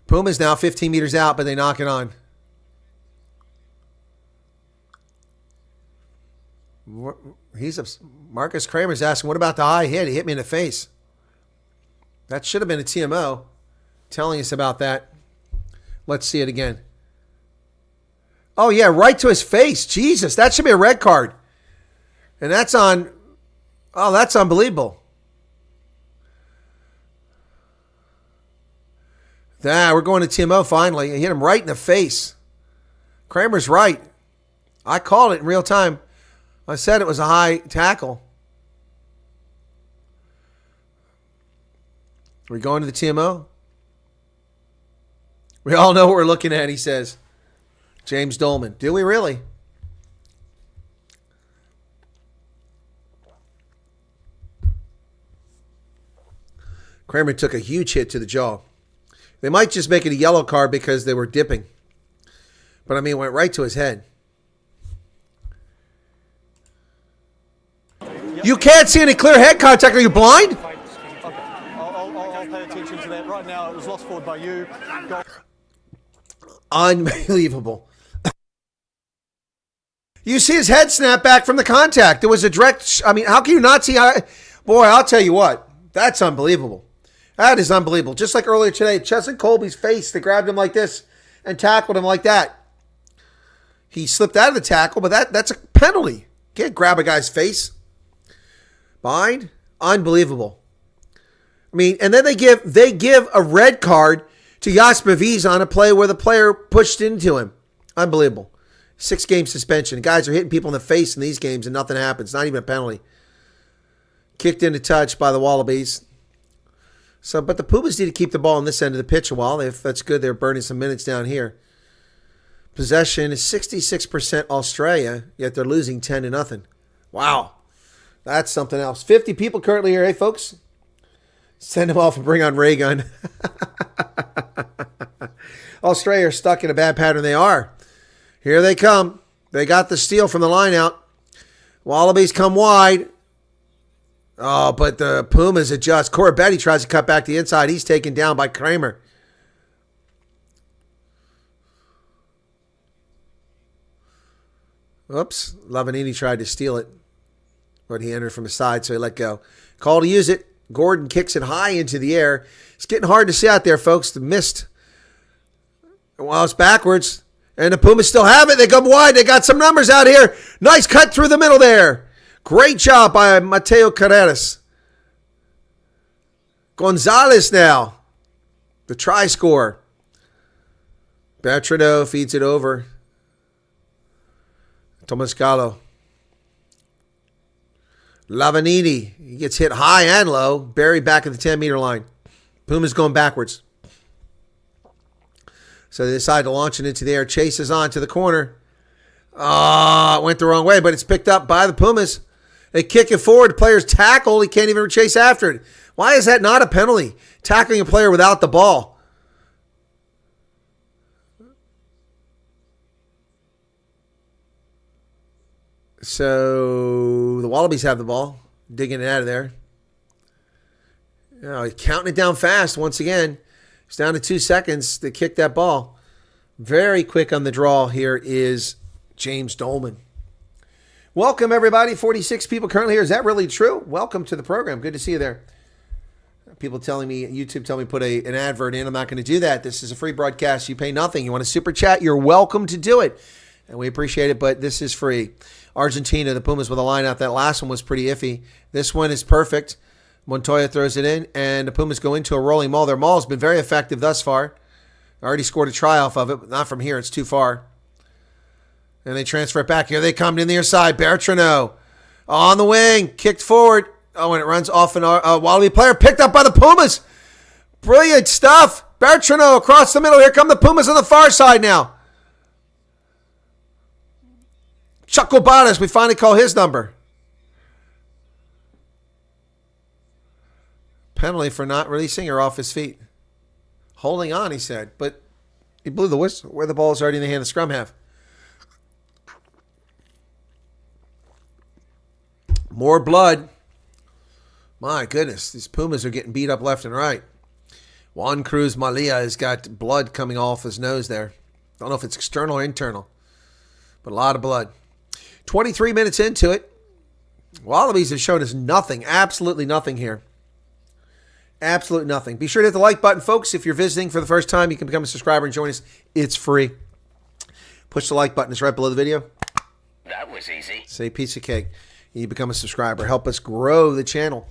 Pumas now 15 meters out, but they knock it on. Marcus Kramer's asking, what about the high hit? He hit me in the face. That should have been a TMO telling us about that. Let's see it again. Oh, yeah, right to his face. Jesus, that should be a red card. And that's on... Oh, that's unbelievable. We're going to TMO finally. He hit him right in the face. Kramer's right. I called it in real time. I said it was a high tackle. Are we going to the TMO? We all know what we're looking at, he says. James Dolman. Do we really? Kramer took a huge hit to the jaw. They might just make it a yellow card because they were dipping. But, I mean, it went right to his head. You can't see any clear head contact. Are you blind? Okay, I'll pay attention to that. Right now, it was lost forward by you. Unbelievable. You see his head snap back from the contact. It was a direct... I mean, how can you not see... Boy, I'll tell you what. That's unbelievable. That is unbelievable. Just like earlier today, Cheslin Colby's face, they grabbed him like this and tackled him like that. He slipped out of the tackle, but that's a penalty. Can't grab a guy's face. Bind? Unbelievable. I mean, and then they give a red card to Jasper Wiese on a play where the player pushed into him. Unbelievable. 6-game suspension. Guys are hitting people in the face in these games and nothing happens. Not even a penalty. Kicked into touch by the Wallabies. So, but the Pumas need to keep the ball on this end of the pitch a while. If that's good, they're burning some minutes down here. Possession is 66% Australia, yet they're losing 10-0. Wow. That's something else. 50 people currently here. Hey, folks. Send them off and bring on ray gun. Australia are stuck in a bad pattern. They are. Here they come. They got the steal from the line out. Wallabies come wide. Oh, but the Pumas adjust. Corabetti tries to cut back the inside. He's taken down by Kramer. Oops. Lavanini tried to steal it, but he entered from the side, so he let go. Call to use it. Gordon kicks it high into the air. It's getting hard to see out there, folks. The mist. While it's backwards, And the Pumas still have it. They go wide. They got some numbers out here. Nice cut through the middle there. Great job by Mateo Carreras. Gonzalez now. The try scorer. Bertrano feeds it over. Tomascalo. Lavanini. He gets hit high and low. Buried back at the 10-meter line. Pumas going backwards. So they decide to launch it into the air. Chases on to the corner. It went the wrong way, but it's picked up by the Pumas. They kick it forward. The player's tackled. He can't even chase after it. Why is that not a penalty? Tackling a player without the ball. So the Wallabies have the ball. Digging it out of there. He's counting it down fast once again. It's down to 2 seconds to kick that ball. Very quick on the draw here is James Dolman. Welcome, everybody. 46 people currently here. Is that really true? Welcome to the program. Good to see you there. People telling me, YouTube telling me put an advert in. I'm not going to do that. This is a free broadcast. You pay nothing. You want to super chat? You're welcome to do it. And we appreciate it, but this is free. Argentina, the Pumas with a line out. That last one was pretty iffy. This one is perfect. Montoya throws it in, and the Pumas go into a rolling maul. Their maul has been very effective thus far. Already scored a try off of it, but not from here. It's too far. And they transfer it back. Here they come to the near side. Bertrano on the wing, kicked forward. Oh, and it runs off an Wallaby player picked up by the Pumas. Brilliant stuff. Bertrano across the middle. Here come the Pumas on the far side now. Chuck Obadas, we finally call his number. Penalty for not releasing her off his feet. Holding on, he said, but he blew the whistle where the ball is already in the hand of the scrum half. More blood. My goodness, these Pumas are getting beat up left and right. Juan Cruz Malia has got blood coming off his nose there. Don't know if it's external or internal, but a lot of blood. 23 minutes into it. Wallabies have shown us nothing, absolutely nothing here. Absolutely nothing. Be sure to hit the like button, folks. If you're visiting for the first time, you can become a subscriber and join us. It's free. Push the like button. It's right below the video. That was easy. Say piece of cake. You become a subscriber. Help us grow the channel.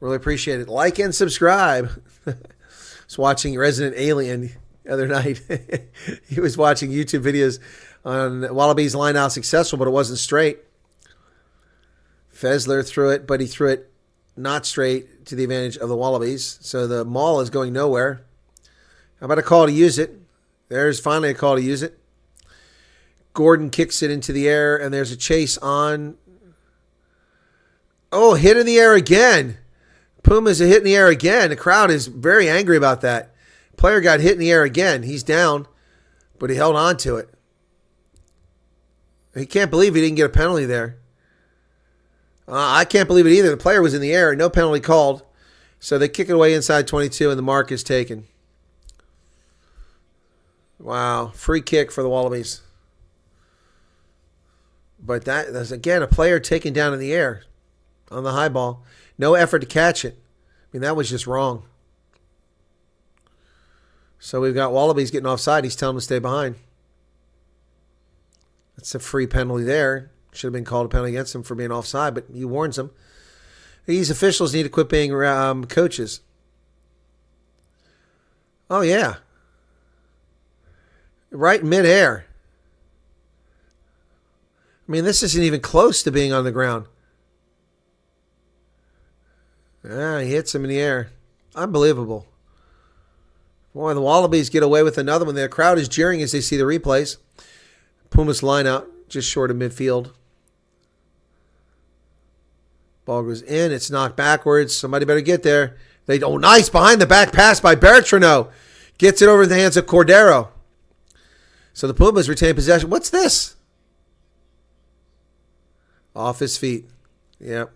Really appreciate it. Like and subscribe. I was watching Resident Alien the other night. He was watching YouTube videos on Wallabies line out successful, but it wasn't straight. Fessler threw it, but he threw it not straight to the advantage of the Wallabies. So the maul is going nowhere. How about a call to use it? There's finally a call to use it. Gordon kicks it into the air, and there's a chase on. Oh, hit in the air again. Pumas a hit in the air again. The crowd is very angry about that. Player got hit in the air again. He's down, but he held on to it. He can't believe he didn't get a penalty there. I can't believe it either. The player was in the air. No penalty called. So they kick it away inside 22, and the mark is taken. Wow. Free kick for the Wallabies. But that's, again, a player taken down in the air on the high ball. No effort to catch it. I mean, that was just wrong. So we've got Wallabies getting offside. He's telling them to stay behind. That's a free penalty there. Should have been called a penalty against him for being offside, but he warns them. These officials need to quit being coaches. Oh, yeah. Right in midair. I mean, this isn't even close to being on the ground. He hits him in the air. Unbelievable. Boy, the Wallabies get away with another one. The crowd is jeering as they see the replays. Pumas line out just short of midfield. Ball goes in. It's knocked backwards. Somebody better get there. Nice behind the back pass by Bertrano. Gets it over the hands of Cordero. So the Pumas retain possession. What's this? Off his feet. Yep.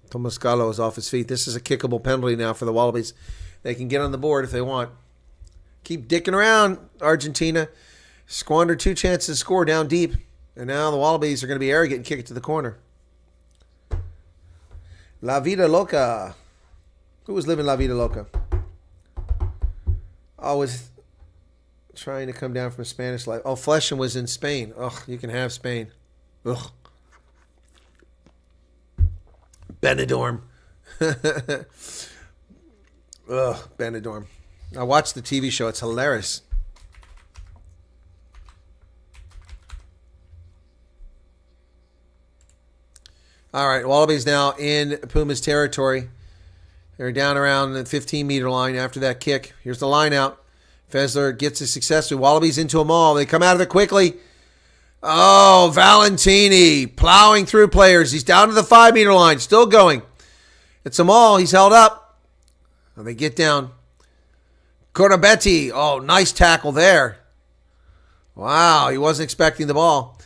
Tomascalo is off his feet. This is a kickable penalty now for the Wallabies. They can get on the board if they want. Keep dicking around, Argentina. Squander 2 chances to score down deep. And now the Wallabies are going to be arrogant and kick it to the corner. La Vida Loca. Who was living La Vida Loca? Oh, was Trying to come down from Spanish life. Oh, Fleschen was in Spain. Ugh, you can have Spain. Ugh. Benidorm. Ugh, Benidorm. I watched the TV show. It's hilarious. All right, Wallabies now in Puma's territory. They're down around the 15-meter line after that kick. Here's the line out. Fessler gets a success. Wallabies into them all. They come out of it quickly. Oh, Valentini plowing through players. He's down to the 5-meter line. Still going. It's them all. He's held up. And they get down. Corabetti. Oh, nice tackle there. Wow, he wasn't expecting the ball.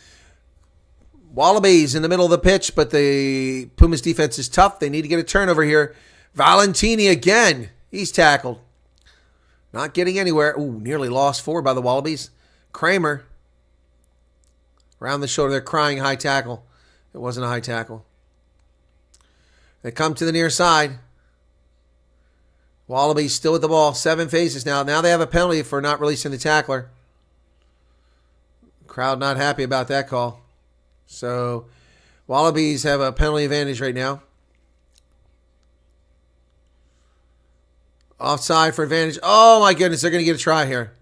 Wallabies in the middle of the pitch, but the Pumas defense is tough. They need to get a turnover here. Valentini again. He's tackled. Not getting anywhere. Ooh, nearly lost 4 by the Wallabies. Kramer. Around the shoulder. They're crying high tackle. It wasn't a high tackle. They come to the near side. Wallabies still with the ball. 7 phases now. Now they have a penalty for not releasing the tackler. Crowd not happy about that call. So, Wallabies have a penalty advantage right now. Offside for advantage. Oh, my goodness. They're going to get a try here.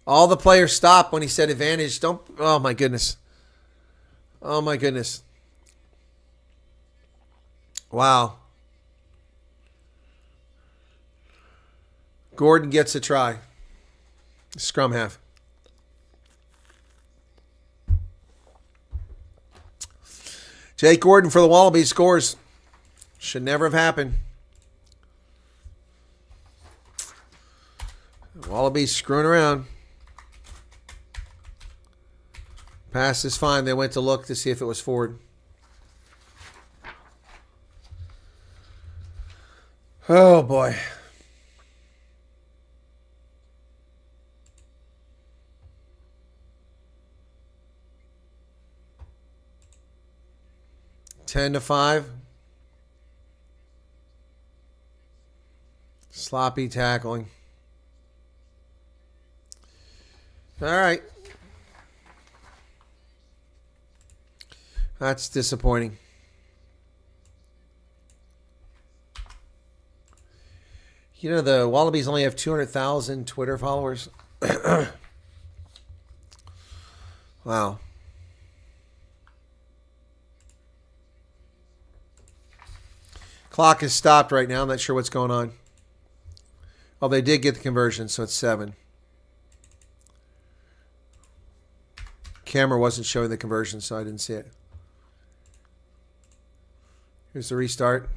All the players stopped when he said advantage. Don't. Oh, my goodness. Oh, my goodness. Wow. Gordon gets a try. Scrum half. Jake Gordon for the Wallabies scores. Should never have happened. Wallabies screwing around. Pass is fine. They went to look to see if it was forward. Oh, boy. Ten to 5. Sloppy tackling. All right. That's disappointing. You know, the Wallabies only have 200,000 Twitter followers. Wow. Clock is stopped right now. I'm not sure what's going on. Oh, they did get the conversion, so it's 7. Camera wasn't showing the conversion, so I didn't see it. Here's the restart.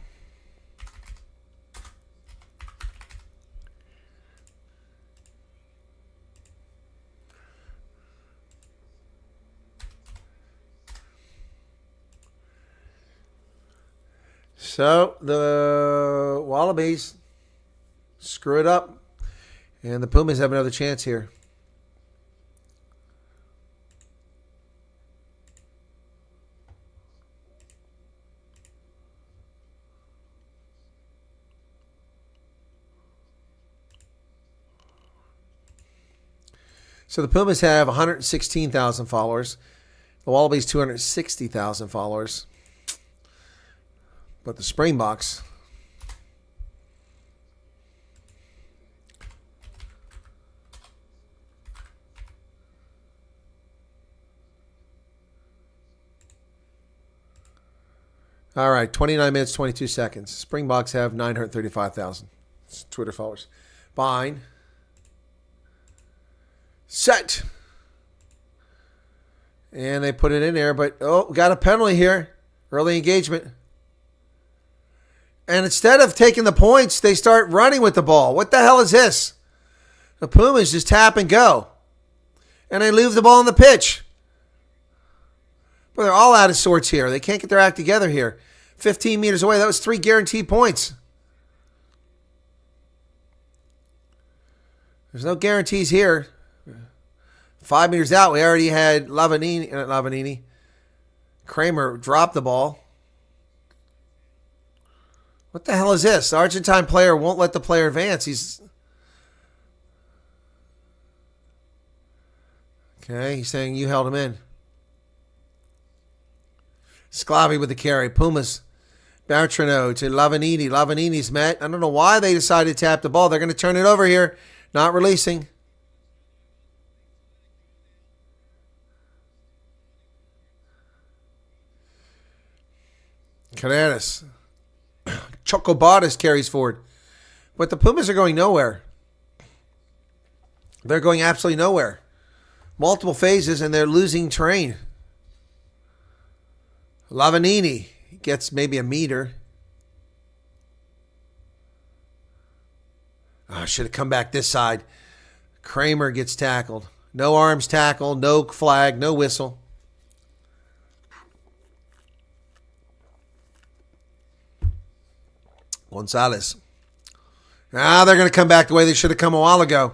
So the Wallabies screw it up, and the Pumas have another chance here. So the Pumas have 116,000 followers. The Wallabies 260,000 followers. But the Springboks, all right, 29 minutes, 22 seconds. Springboks have 935,000 Twitter followers. Bind. Set. And they put it in there, but, oh, got a penalty here. Early engagement. And instead of taking the points, they start running with the ball. What the hell is this? The Pumas just tap and go. And they leave the ball on the pitch. But they're all out of sorts here. They can't get their act together here. 15 meters away. That was 3 guaranteed points. There's no guarantees here. 5 meters out, we already had Lavanini. Kramer dropped the ball. What the hell is this? The Argentine player won't let the player advance. Okay, he's saying you held him in. Sclavi with the carry. Pumas. Bertrano to Lavanini. Lavanini's met. I don't know why they decided to tap the ball. They're going to turn it over here. Not releasing. Carreras. Chocobatas carries forward. But the Pumas are going nowhere. They're going absolutely nowhere. Multiple phases, and they're losing terrain. Lavanini gets maybe a meter. Oh, should have come back this side. Kramer gets tackled. No arms tackle, no flag, no whistle. Gonzalez. They're going to come back the way they should have come a while ago.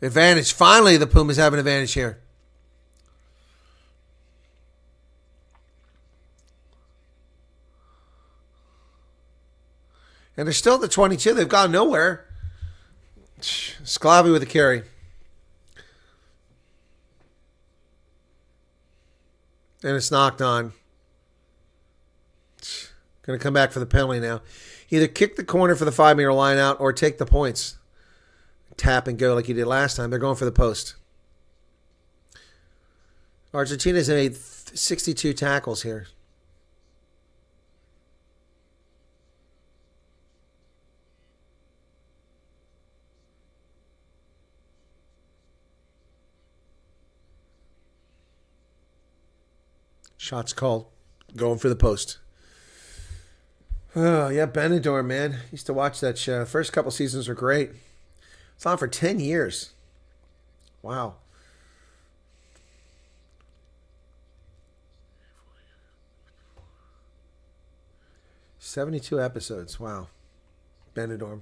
Advantage. Finally, the Pumas have an advantage here. And they're still at the 22. They've gone nowhere. Sclavi with the carry. And it's knocked on. Going to come back for the penalty now. Either kick the corner for the 5-meter line out or take the points. Tap and go like you did last time. They're going for the post. Argentina's made 62 tackles here. Shots called. Going for the post. Oh, yeah, Benidorm, man. Used to watch that show. First couple seasons were great. It's on for 10 years. Wow. "72 episodes. Wow. Benidorm.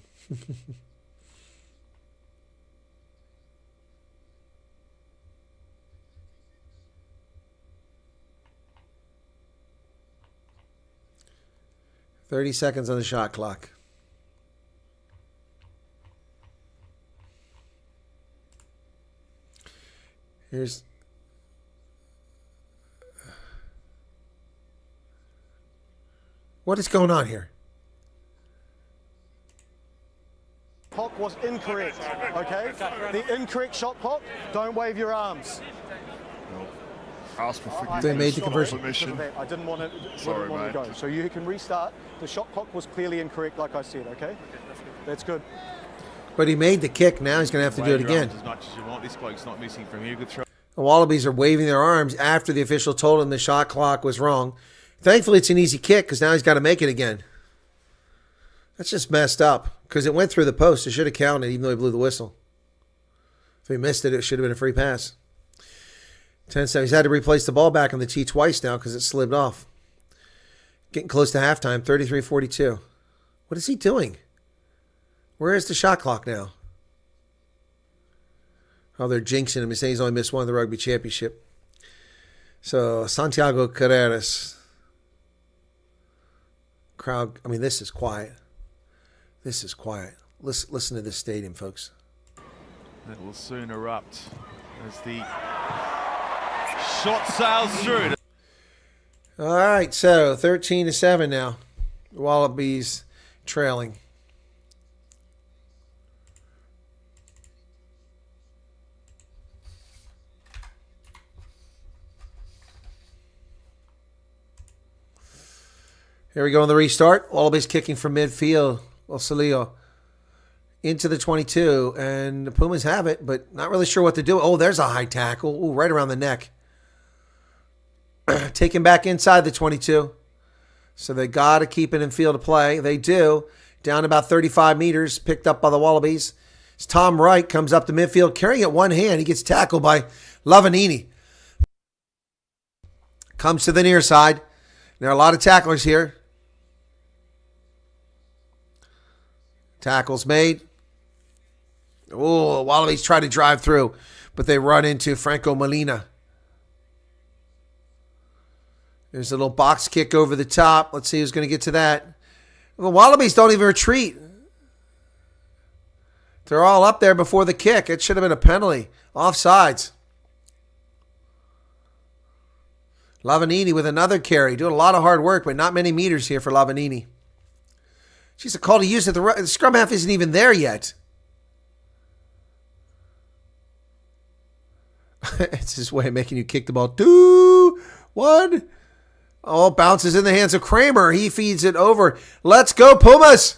30 seconds on the shot clock. Here's what is going on here? Clock was incorrect, okay? The incorrect shot clock, don't wave your arms. Ask for forgiveness. They made the conversion. I didn't want it Sorry, to mate. go. So you can restart. The shot clock was clearly incorrect, like I said, okay? That's good. But he made the kick. Now he's going to have to do it again. As much as you want. This bloke's not missing from here. Good throw. The Wallabies are waving their arms after the official told him the shot clock was wrong. Thankfully, it's an easy kick because now he's got to make it again. That's just messed up because it went through the post. It should have counted even though he blew the whistle. If he missed it, it should have been a free pass. 10-7. He's had to replace the ball back on the tee twice now because it slipped off. Getting close to halftime, 33-42. What is he doing? Where is the shot clock now? Oh, they're jinxing him. He's saying he's only missed one of the Rugby Championship. So, Santiago Carreras. Crowd, I mean, this is quiet. This is quiet. Listen to this stadium, folks. It will soon erupt as the shot sails through. All right, so 13-7 now. The Wallabies trailing. Here we go on the restart. Wallabies kicking from midfield. Osalio into the 22, and the Pumas have it, but not really sure what to do. Oh, there's a high tackle. Ooh, right around the neck. Taken back inside the 22. So they got to keep it in field of play. They do. Down about 35 meters, picked up by the Wallabies. As Tom Wright comes up to midfield, carrying it one hand. He gets tackled by Lavanini. Comes to the near side. There are a lot of tacklers here. Tackles made. Oh, Wallabies try to drive through, but they run into Franco Molina. There's a little box kick over the top. Let's see who's going to get to that. The Wallabies don't even retreat. They're all up there before the kick. It should have been a penalty. Offsides. Lavanini with another carry. Doing a lot of hard work, but not many meters here for Lavanini. She's a call to use it. The scrum half isn't even there yet. It's his way of making you kick the ball. 2, 1. Oh, bounces in the hands of Kramer. He feeds it over. Let's go, Pumas.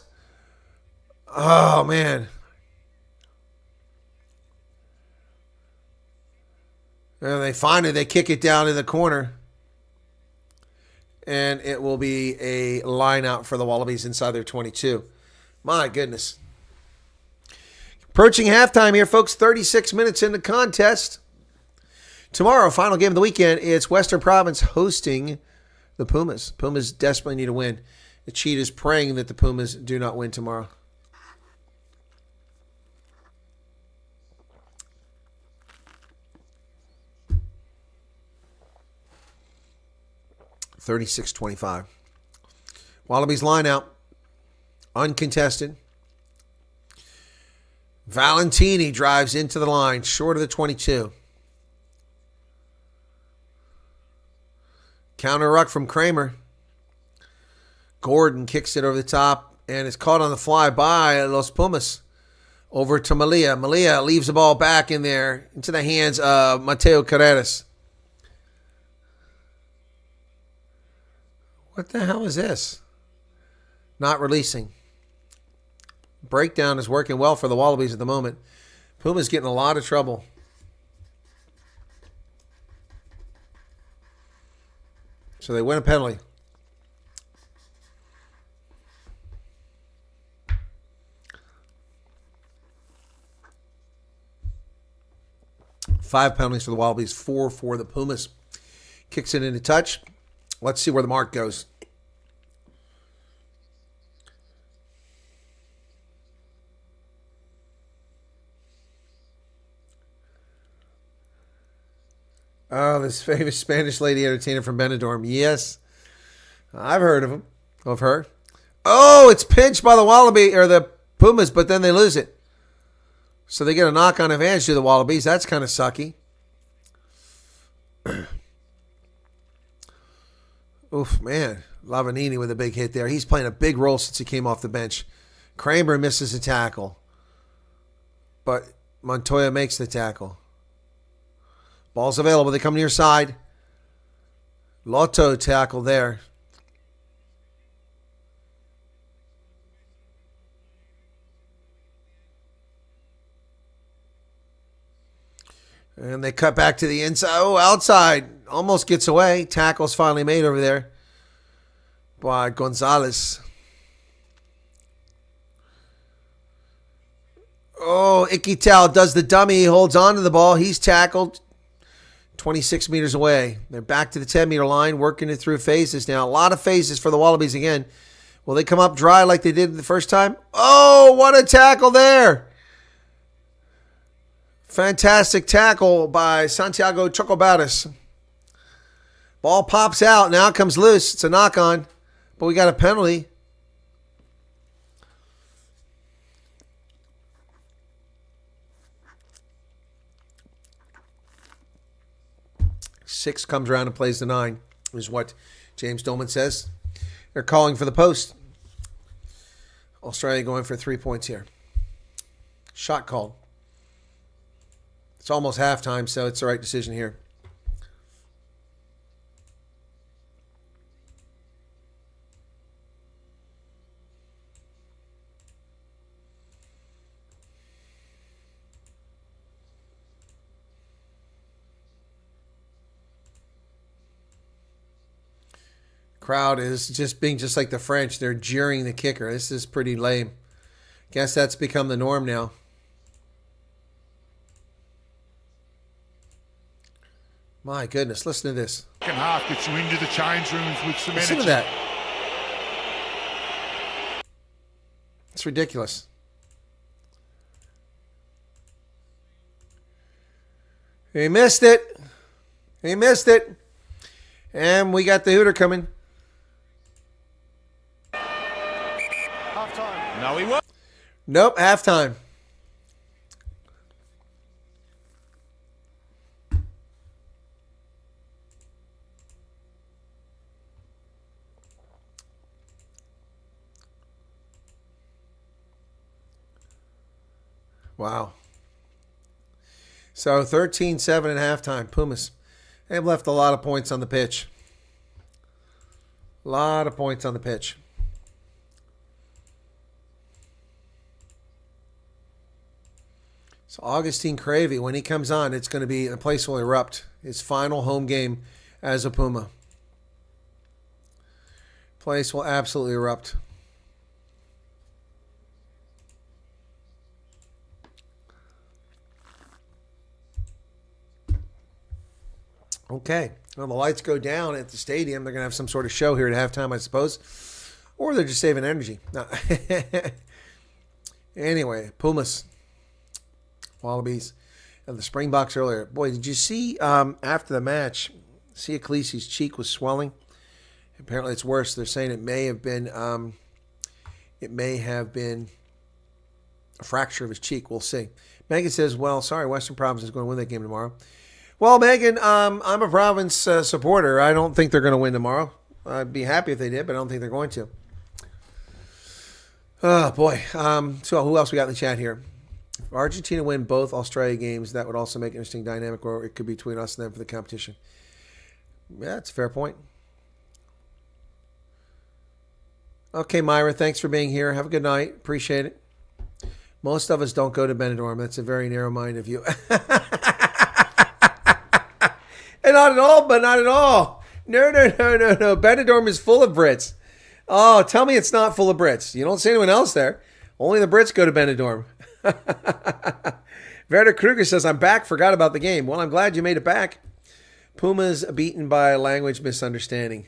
Oh, man. And they kick it down in the corner. And it will be a line out for the Wallabies inside their 22. My goodness. Approaching halftime here, folks. 36 minutes in the contest. Tomorrow, final game of the weekend, it's Western Province hosting the Pumas. Pumas desperately need a win. The Cheat is praying that the Pumas do not win tomorrow. $36-25. Wallabies line out. Uncontested. Valentini drives into the line, short of the 22. Counter ruck from Kramer. Gordon kicks it over the top and is caught on the fly by Los Pumas. Over to Malia. Malia leaves the ball back in there into the hands of Mateo Carreras. What the hell is this? Not releasing. Breakdown is working well for the Wallabies at the moment. Puma's getting a lot of trouble. So they win a penalty. Five penalties for the Wallabies, 4 for the Pumas. Kicks it into touch. Let's see where the mark goes. Oh, this famous Spanish lady entertainer from Benidorm. Yes, I've heard of him, of her. Oh, it's pinched by the Wallaby or the Pumas, but then they lose it. So they get a knock-on advantage to the Wallabies. That's kind of sucky. Oof, man. Lavanini with a big hit there. He's playing a big role since he came off the bench. Kramer misses a tackle, but Montoya makes the tackle. Ball's available. They come near side. Lotto tackle there. And they cut back to the inside. Oh, outside. Almost gets away. Tackle's finally made over there by Gonzalez. Oh, Iquital does the dummy. He holds on to the ball. He's tackled 26 meters away. They're back to the 10-meter line, working it through phases now. A lot of phases for the Wallabies again. Will they come up dry like they did the first time? Oh, what a tackle there. Fantastic tackle by Santiago Chocobatis. Ball pops out. Now it comes loose. It's a knock-on. But we got a penalty. Six comes around and plays the 9, is what James Dolman says. They're calling for the post. Australia going for 3 points here. Shot called. It's almost halftime, so it's the right decision here. Crowd is just being just like the French. They're jeering the kicker. This is pretty lame. Guess that's become the norm now. My goodness, listen to this. Second half gets you into the change rooms with some Listen energy. to that. It's ridiculous. He missed it. He missed it. And we got the hooter coming. Half time. No, he won't. Nope, halftime. Wow. So 13-7 at halftime. Pumas. They've left a lot of points on the pitch. A lot of points on the pitch. So Augustine Cravey, when he comes on, it's going to be, the place will erupt. His final home game as a Puma. Place will absolutely erupt. Okay. Well, the lights go down at the stadium. They're going to have some sort of show here at halftime, I suppose. Or they're just saving energy. No. Anyway, Pumas. Wallabies. And the Springboks earlier. Boy, did you see after the match, see Ecclesi's cheek was swelling? Apparently it's worse. They're saying it may have been a fracture of his cheek. We'll see. Megan says, well, sorry, Western Province is going to win that game tomorrow. Well, Megan, I'm a Province supporter. I don't think they're going to win tomorrow. I'd be happy if they did, but I don't think they're going to. Oh, boy. So who else we got in the chat here? If Argentina win both Australia games, that would also make an interesting dynamic, or it could be between us and them for the competition. Yeah, it's a fair point. Okay, Myra, thanks for being here. Have a good night. Appreciate it. Most of us don't go to Benidorm. That's a very narrow mind of you. And not at all, but not at all. No. Benidorm is full of Brits. Oh, tell me it's not full of Brits. You don't see anyone else there. Only the Brits go to Benidorm. Werder Kruger says, I'm back. Forgot about the game. Well, I'm glad you made it back. Pumas beaten by language misunderstanding.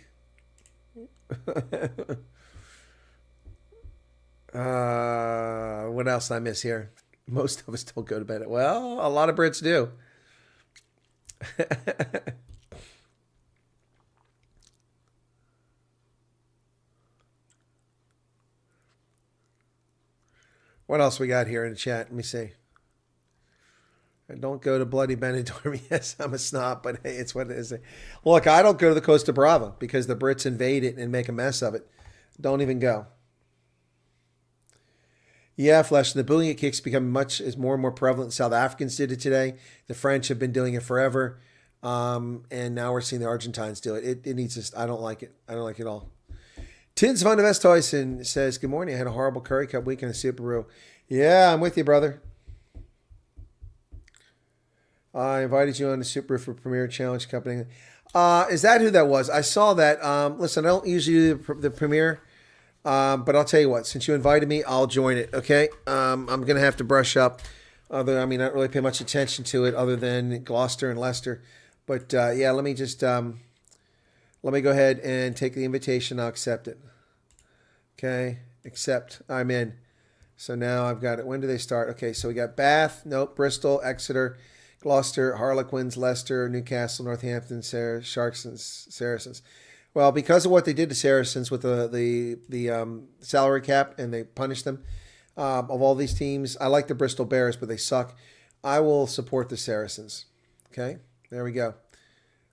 What else did I miss here? Most of us don't go to bed. Well, a lot of Brits do. What else we got here in the chat? Let me see. I don't go to bloody Benidorm. Yes, I'm a snob, but hey, it's what it is. Look, I don't go to the Costa Brava because the Brits invade it and make a mess of it. Don't even go. Yeah, Flesh, the booing at kicks is more and more prevalent. South Africans did it today. The French have been doing it forever. And now we're seeing the Argentines do it. It needs to, I don't like it. I don't like it at all. Tins van de Westhuizen says, good morning. I had a horrible Curry Cup week in a Subaru. Yeah, I'm with you, brother. I invited you on the Subaru for Premier Challenge Company. Is that who that was? I saw that. Listen, I don't usually do the Premier. But I'll tell you what, since you invited me, I'll join it, okay? I'm going to have to brush up. I don't really pay much attention to it other than Gloucester and Leicester. But, yeah, let me go ahead and take the invitation. I'll accept it. Okay, accept. I'm in. So now I've got it. When do they start? Okay, so we got Bath, Bristol, Exeter, Gloucester, Harlequins, Leicester, Newcastle, Northampton, Sharks, and Saracens. Well, because of what they did to Saracens with the salary cap and they punished them, of all these teams, I like the Bristol Bears, but they suck. I will support the Saracens. Okay, there we go.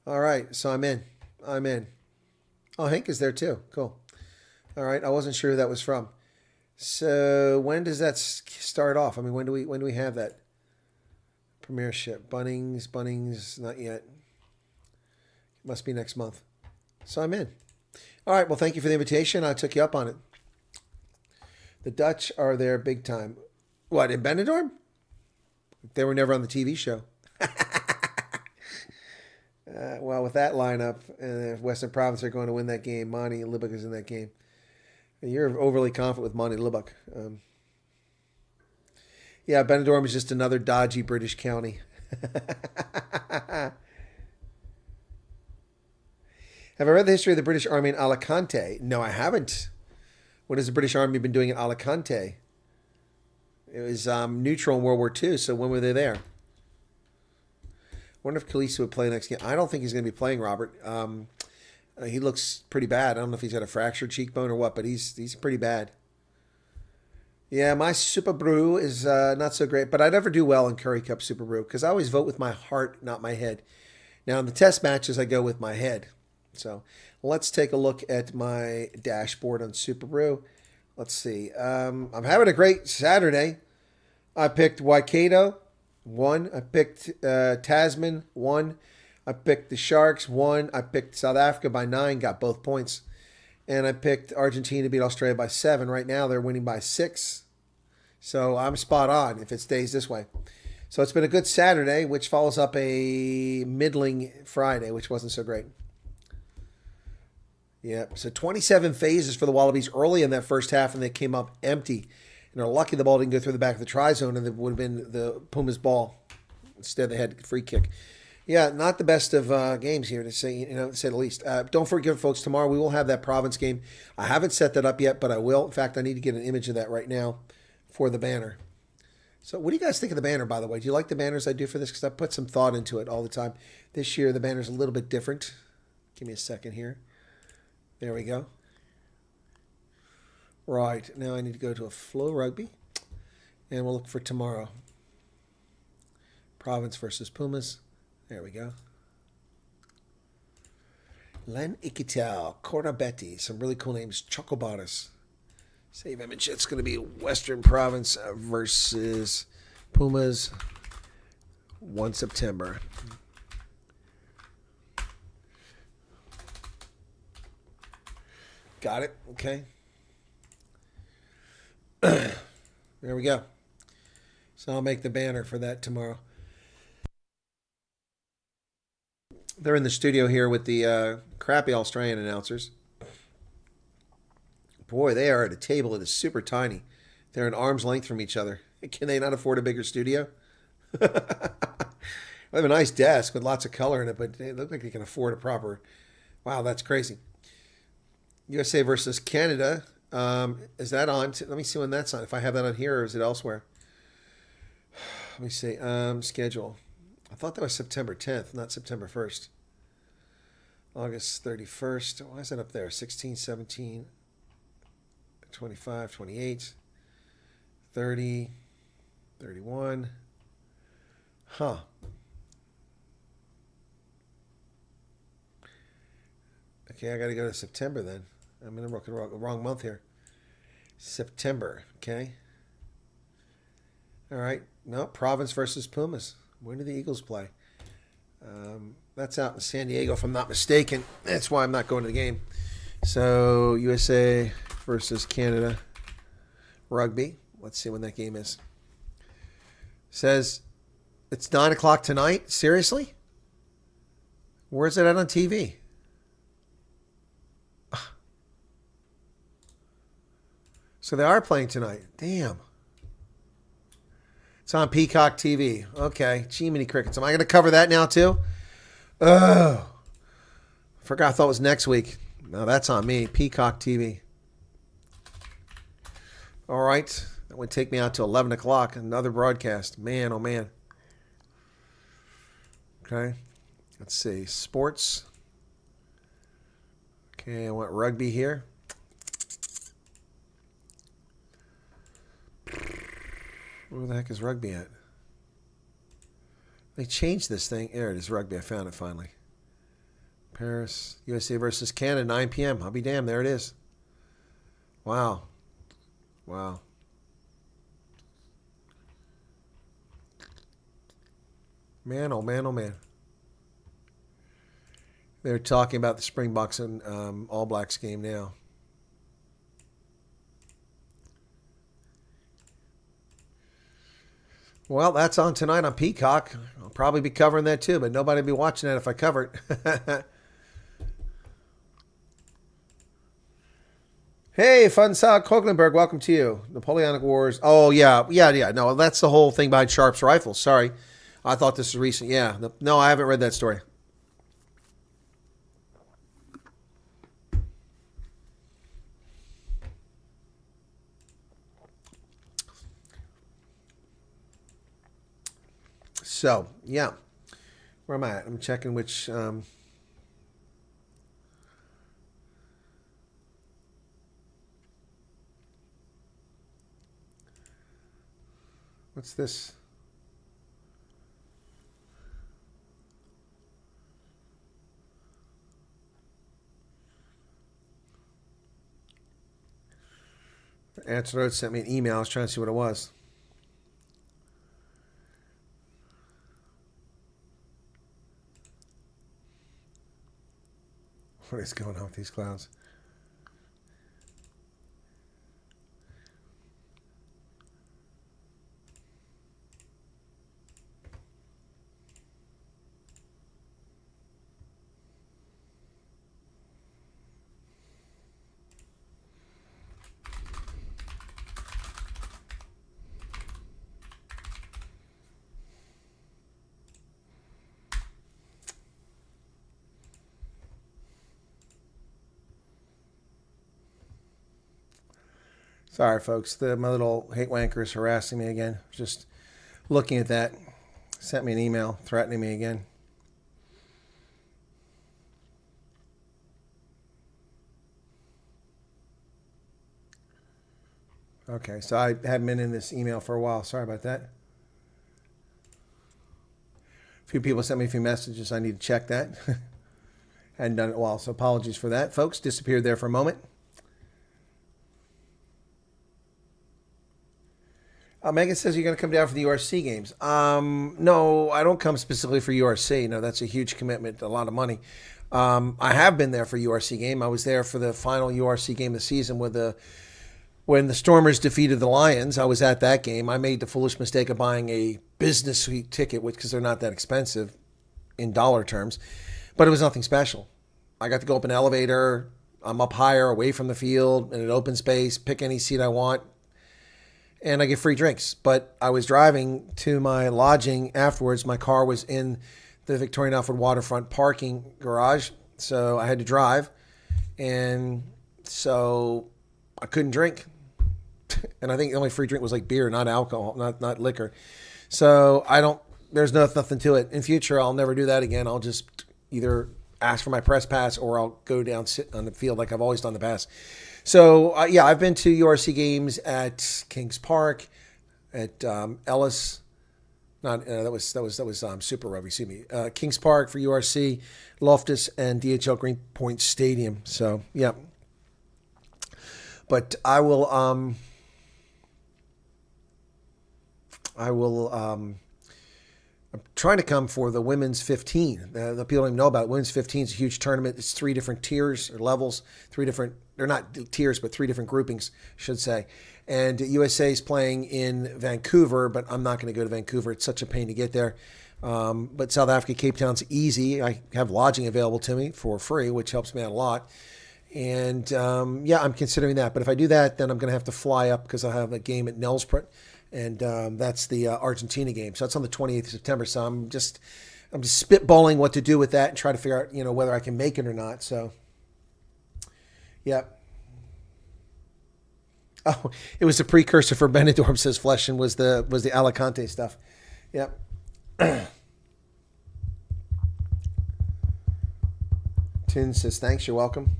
All right, so I'm in. Oh, Hank is there too. Cool. All right, I wasn't sure who that was from. So when does that start off? I mean, when do we have that premiership? Bunnings, not yet. It must be next month. So I'm in. All right, well, thank you for the invitation. I took you up on it. The Dutch are there big time. What, in Benidorm? They were never on the TV show. Well, with that lineup, if Western Province are going to win that game, Monty Lubbock is in that game. You're overly confident with Monty Lubbock. Yeah, Benidorm is just another dodgy British county. Have I read the history of the British Army in Alicante? No, I haven't. What has the British Army been doing in Alicante? It was neutral in World War II, so when were they there? I wonder if Khaleesi would play next game. I don't think he's going to be playing, Robert. He looks pretty bad. I don't know if he's got a fractured cheekbone or what, but he's pretty bad. Yeah, my Super Brew is not so great, but I never do well in Curry Cup Super Brew because I always vote with my heart, not my head. Now, in the test matches, I go with my head. So let's take a look at my dashboard on Super Brew. Let's see. I'm having a great Saturday. I picked Waikato, 1. I picked Tasman, 1. I picked the Sharks, 1. I picked South Africa by 9, got both points. And I picked Argentina to beat Australia by 7. Right now, they're winning by 6. So I'm spot on if it stays this way. So it's been a good Saturday, which follows up a middling Friday, which wasn't so great. Yep. So 27 phases for the Wallabies early in that first half, and they came up empty. And they're lucky the ball didn't go through the back of the try zone, and it would have been the Pumas' ball. Instead, they had a free kick. Yeah, not the best of games here, to say the least. Don't forget, folks, tomorrow we will have that province game. I haven't set that up yet, but I will. In fact, I need to get an image of that right now for the banner. So what do you guys think of the banner, by the way? Do you like the banners I do for this? Because I put some thought into it all the time. This year, the banner's a little bit different. Give me a second here. There we go. Right, now I need to go to a Flow Rugby, and we'll look for tomorrow. Province versus Pumas. There we go. Len Iquitel, Cornabetti, some really cool names. Chocobatas. Save image. It's going to be Western Province versus Pumas, 1 September. Got it. Okay. There we go. So I'll make the banner for that tomorrow. They're in the studio here with the crappy Australian announcers. Boy, they are at a table that is super tiny. They're an arm's length from each other. Can they not afford a bigger studio? They have a nice desk with lots of color in it, but they look like they can afford a proper... Wow, that's crazy. USA versus Canada. Is that on? Let me see when that's on. If I have that on here, or is it elsewhere? Let me see. Schedule. I thought that was September 10th, not September 1st. August 31st. Why is that up there? 16, 17, 25, 28, 30, 31. Huh. Okay, I got to go to September then. I'm in the wrong month here. September, okay. All right. No, Province versus Pumas. When do the Eagles play? That's out in San Diego, if I'm not mistaken. That's why I'm not going to the game. So, USA versus Canada rugby. Let's see when that game is. Says it's 9 o'clock tonight. Seriously? Where's it at on TV? So they are playing tonight. Damn. It's on Peacock TV. Okay. Jiminy Crickets. Am I going to cover that now too? Oh. Forgot. I thought it was next week. No, that's on me. Peacock TV. All right. That would take me out to 11 o'clock. Another broadcast. Man, oh man. Okay. Let's see. Sports. Okay. I want rugby here. Where the heck is rugby at? They changed this thing. There it is, rugby. I found it finally. Paris, USA versus Canada, 9 p.m. I'll be damned. There it is. Wow. Wow. Man, oh man, oh man. They're talking about the Springboks and All Blacks game now. Well, that's on tonight on Peacock. I'll probably be covering that too, but nobody will be watching that if I cover it. Hey, Funsal Koeglenberg, welcome to you. Napoleonic Wars. Oh, yeah. No, that's the whole thing behind Sharp's rifles. Sorry. I thought this was recent. Yeah. No, I haven't read that story. So, yeah. Where am I at? I'm checking which... what's this? Answer Note sent me an email. I was trying to see what it was. What is going on with these clowns? Sorry, folks. My little hate wanker is harassing me again. Just looking at that. Sent me an email threatening me again. Okay, so I haven't been in this email for a while. Sorry about that. A few people sent me a few messages. I need to check that. Hadn't done it in a while, so apologies for that, folks. Disappeared there for a moment. Megan says you're going to come down for the URC games. No, I don't come specifically for URC. No, that's a huge commitment, a lot of money. I have been there for URC game. I was there for the final URC game of the season when the Stormers defeated the Lions. I was at that game. I made the foolish mistake of buying a business suite ticket, because they're not that expensive in dollar terms, but it was nothing special. I got to go up an elevator. I'm up higher, away from the field, in an open space, pick any seat I want, and I get free drinks. But I was driving to my lodging afterwards. My car was in the Victorian Alfred waterfront parking garage, so I had to drive, and so I couldn't drink. And I think the only free drink was like beer, not alcohol, not liquor. So there's nothing to it. In future, I'll never do that again. I'll just either ask for my press pass or I'll go down, sit on the field like I've always done in the past. So yeah, I've been to URC games at Kings Park, at Ellis. That was Super Rugby. Excuse me. Kings Park for URC, Loftus, and DHL Greenpoint Stadium. So yeah. But I will. I'm trying to come for the women's 15. The people don't even know about it. Women's 15 is a huge tournament. It's 3 different tiers or levels, 3 different, they're not tiers, but 3 different groupings, I should say. And USA is playing in Vancouver, but I'm not going to go to Vancouver. It's such a pain to get there. But South Africa, Cape Town's easy. I have lodging available to me for free, which helps me out a lot. And yeah, I'm considering that. But if I do that, then I'm going to have to fly up because I have a game at Nelspruit. And that's the Argentina game. So that's on the 28th of September. So I'm just spitballing what to do with that and try to figure out, whether I can make it or not. So, yeah. Oh, it was a precursor for Benidorm, says Fleshin, was the Alicante stuff. Yep. Tin says, thanks, you're welcome.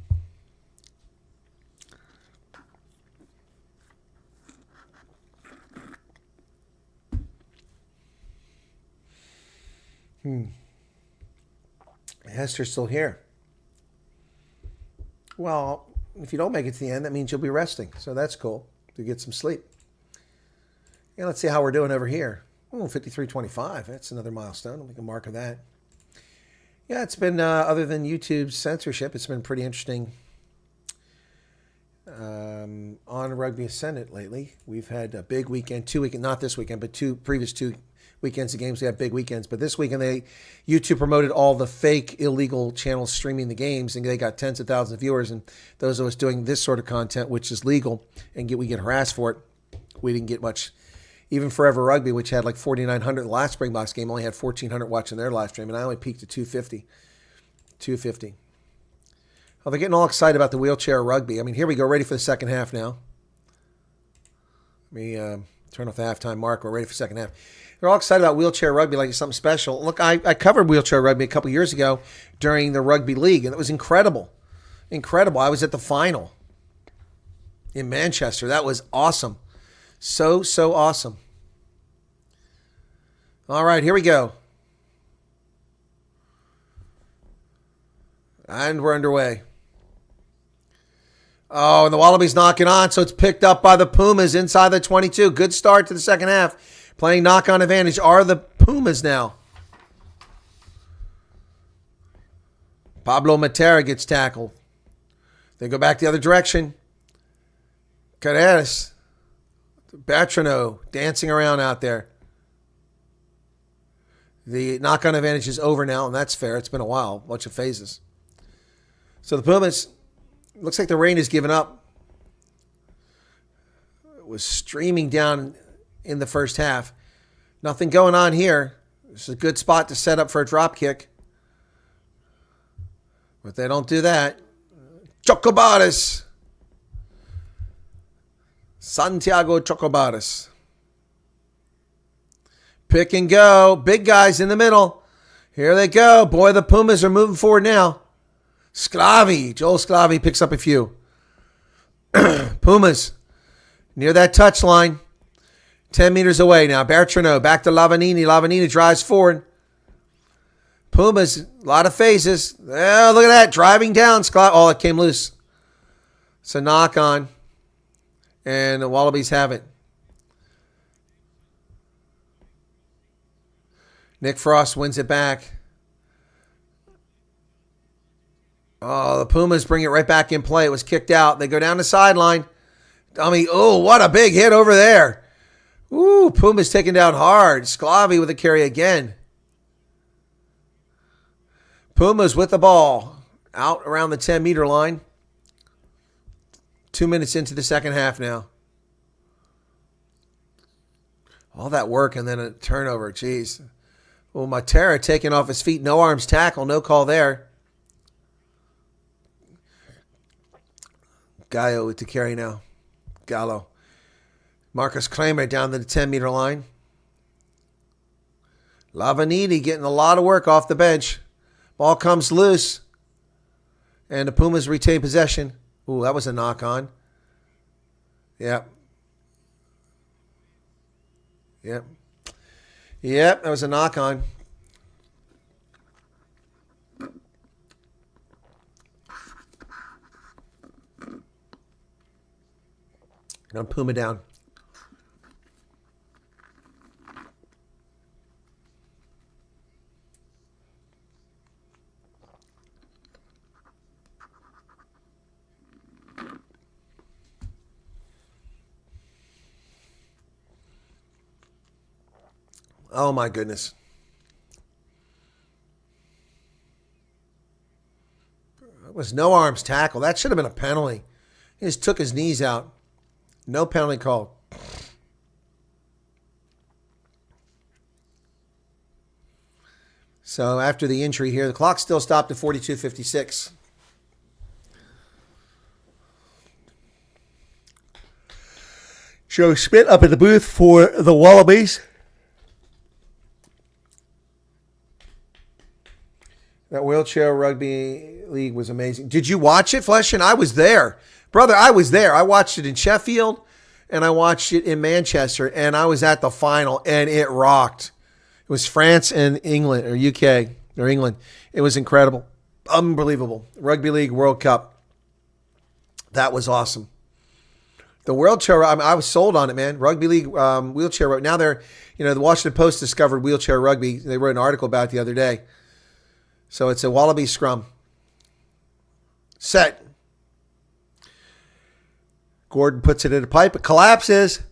Hester's still here. Well, if you don't make it to the end, that means you'll be resting. So that's cool to get some sleep. Yeah, let's see how we're doing over here. 53.25. That's another milestone. I'll make a mark of that. Yeah, it's been, other than YouTube's censorship, it's been pretty interesting on Rugby Ascendant lately. We've had a big weekend, 2 weekends, not this weekend, but previous two weekends of games. We have big weekends, but this weekend YouTube promoted all the fake illegal channels streaming the games, and they got tens of thousands of viewers. And those of us doing this sort of content, which is legal, and we get harassed for it, we didn't get much. Even Forever Rugby, which had like 4,900, the last Springboks game only had 1,400 watching their live stream, and I only peaked at 250. Oh, they're getting all excited about the wheelchair rugby. I mean, here we go, ready for the second half now. Let me turn off the halftime mark. We're ready for the second half. They're all excited about wheelchair rugby like it's something special. Look, I covered wheelchair rugby a couple years ago during the Rugby League, and it was incredible. Incredible. I was at the final in Manchester. That was awesome. So awesome. All right, here we go. And we're underway. Oh, and the Wallabies knocking on, so it's picked up by the Pumas inside the 22. Good start to the second half. Playing knock-on advantage are the Pumas now. Pablo Matera gets tackled. They go back the other direction. Carreras. Bertrano dancing around out there. The knock-on advantage is over now, and that's fair. It's been a while. A bunch of phases. So the Pumas, looks like the rain has given up. It was streaming down in the first half. Nothing going on here. This is a good spot to set up for a drop kick. But they don't do that. Chocobares. Santiago Chocobares. Pick and go. Big guys in the middle. Here they go. Boy, the Pumas are moving forward now. Sclavi. Joel Sclavi picks up a few. Pumas near that touchline. 10 meters away now. Bertrano back to Lavanini. Lavanini drives forward. Pumas, a lot of phases. Oh, look at that. Driving down. Oh, it came loose. It's a knock on. And the Wallabies have it. Nick Frost wins it back. Oh, the Pumas bring it right back in play. It was kicked out. They go down the sideline. Oh, what a big hit over there. Ooh, Pumas taken down hard. Sclavi with a carry again. Pumas with the ball. Out around the 10-meter line. 2 minutes into the second half now. All that work and then a turnover. Jeez. Well, Matera taking off his feet. No arms tackle. No call there. Gallo with the carry now. Gallo. Marcus Kramer down to the 10-meter line. Lavanini getting a lot of work off the bench. Ball comes loose. And the Pumas retain possession. Ooh, that was a knock-on. Yep. Yep, that was a knock-on. Now Puma down. Oh, my goodness. That was no arms tackle. That should have been a penalty. He just took his knees out. No penalty called. So after the injury here, the clock still stopped at 42:56. Joe Schmidt up in the booth for the Wallabies. That wheelchair rugby league was amazing. Did you watch it, Flesh? And I was there. Brother, I was there. I watched it in Sheffield, and I watched it in Manchester, and I was at the final, and it rocked. It was France and England, or UK, or England. It was incredible. Unbelievable. Rugby League World Cup. That was awesome. The wheelchair, I was sold on it, man. Rugby League wheelchair. Now they're, the Washington Post discovered wheelchair rugby. They wrote an article about it the other day. So it's a Wallaby scrum. Set. Gordon puts it in a pipe. It collapses.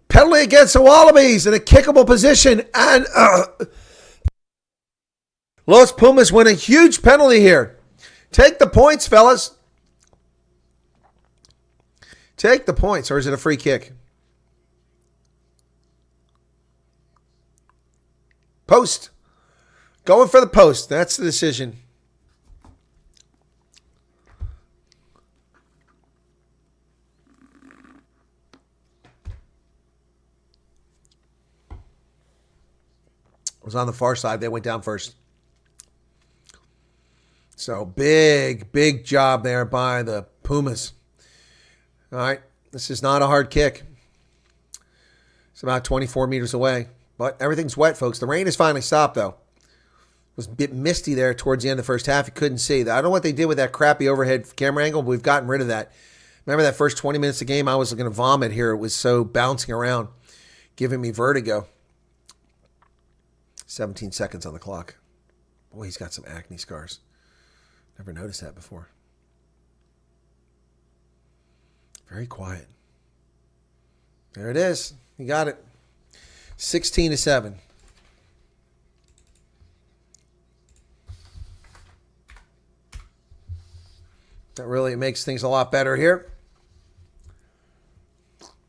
Penalty against the Wallabies in a kickable position. And Los Pumas win a huge penalty here. Take the points, fellas. Take the points. Or is it a free kick? Post. Going for the post. That's the decision. It was on the far side. They went down first. So big job there by the Pumas. All right. This is not a hard kick. It's about 24 meters away. But everything's wet, folks. The rain has finally stopped, though. It was a bit misty there towards the end of the first half. You couldn't see. I don't know what they did with that crappy overhead camera angle, but we've gotten rid of that. Remember that first 20 minutes of the game? I was going to vomit here. It was so bouncing around, giving me vertigo. 17 seconds on the clock. Boy, he's got some acne scars. Never noticed that before. Very quiet. There it is. You got it. 16-7. That really makes things a lot better here.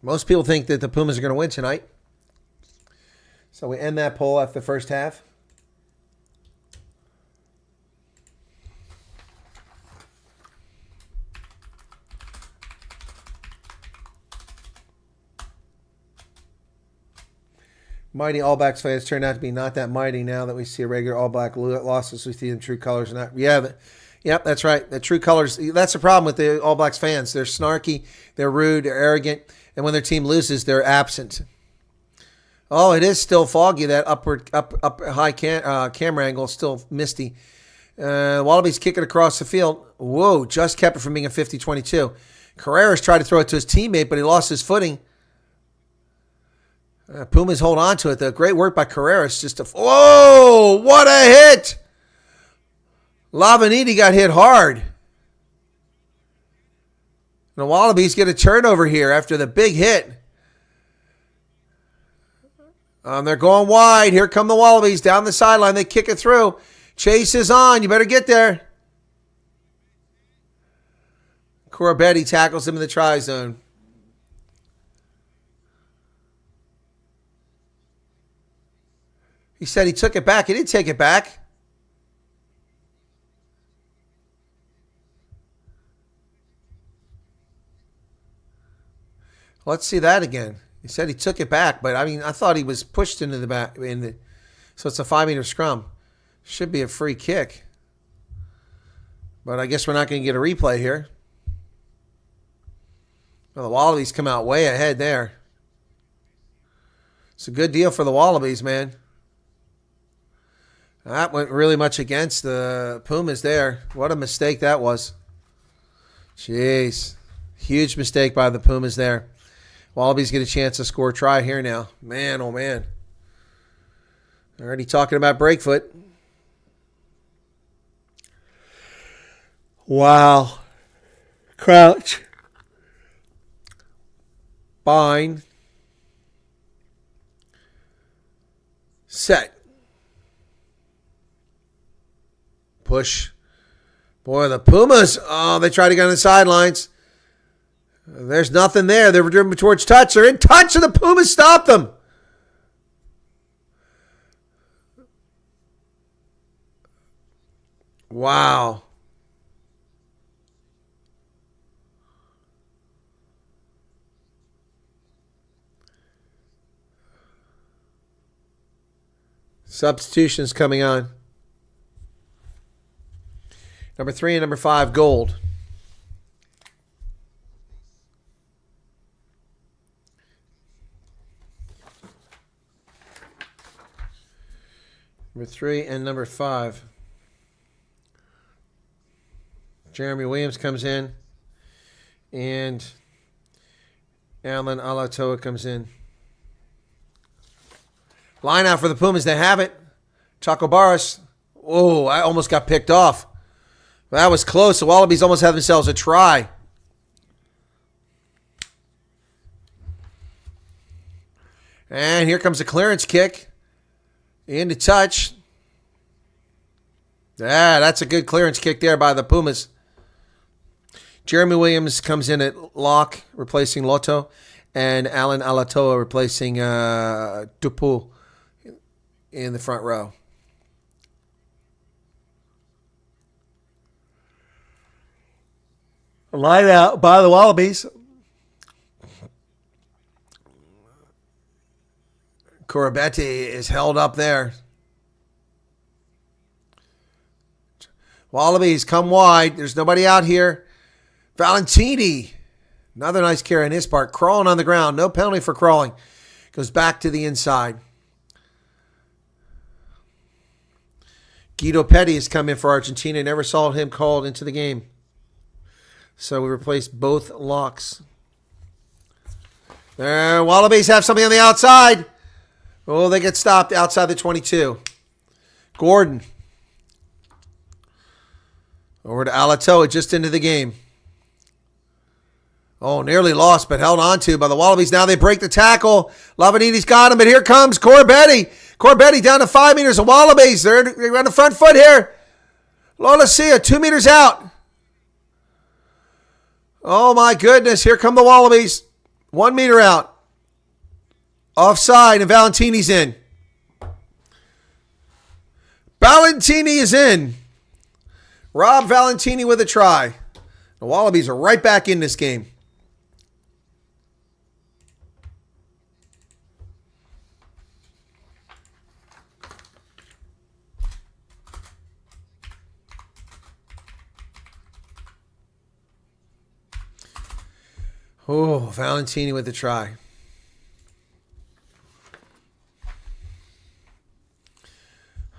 Most people think that the Pumas are going to win tonight. So we end that poll after the first half. Mighty All Blacks fans turned out to be not that mighty now that we see a regular All Black losses. We see them true colors. Yep, that's right. The true colors. That's the problem with the All Blacks fans. They're snarky, they're rude, they're arrogant, and when their team loses, they're absent. Oh, it is still foggy. That up high camera angle is still misty. Wallabies kick it across the field. Whoa, just kept it from being a 50-22. Carreras tried to throw it to his teammate, but he lost his footing. Pumas hold on to it, though. Great work by Carreras. Whoa! What a hit! Lavaniti got hit hard. The Wallabies get a turnover here after the big hit. They're going wide. Here come the Wallabies down the sideline. They kick it through. Chase is on. You better get there. Corabetti tackles him in the try zone. He said he took it back. He didn't take it back. Let's see that again. He said he took it back, but I mean, I thought he was pushed into the back. So it's a 5-meter scrum. Should be a free kick. But I guess we're not going to get a replay here. Well, the Wallabies come out way ahead there. It's a good deal for the Wallabies, man. That went really much against the Pumas there. What a mistake that was. Jeez. Huge mistake by the Pumas there. Wallabies get a chance to score a try here now. Man, oh man. Already talking about Breakfoot. Wow. Crouch. Bind. Set. Push. Boy, the Pumas, they tried to get on the sidelines. There's nothing there. They were driven towards touch. They're in touch, and the Pumas stopped them. Wow. Substitutions coming on. Number 3 and number 5, Gold. Number 3 and number 5. Jeremy Williams comes in. And Alan Alatoa comes in. Line out for the Pumas. They have it. Chaco Barras. Oh, I almost got picked off. That was close. The Wallabies almost have themselves a try. And here comes a clearance kick. Into touch. Yeah, that's a good clearance kick there by the Pumas. Jeremy Williams comes in at lock, replacing Lotto. And Alan Alatoa replacing Dupu in the front row. Line out by the Wallabies. Corabetti is held up there. Wallabies come wide. There's nobody out here. Valentini. Another nice carry on his part. Crawling on the ground. No penalty for crawling. Goes back to the inside. Guido Petty has come in for Argentina. Never saw him called into the game. So we replaced both locks. There, Wallabies have something on the outside. Oh, they get stopped outside the 22. Gordon. Over to Alatoa, just into the game. Oh, nearly lost, but held on to by the Wallabies. Now they break the tackle. Lavanini's got him, but here comes Corbetti. Corbetti down to 5 meters. The Wallabies, they're on the front foot here. Lola Sia, 2 meters out. Oh, my goodness. Here come the Wallabies. 1 meter out. Offside, and Valentini's in. Valentini is in. Rob Valentini with a try. The Wallabies are right back in this game. Oh, Valentini with the try.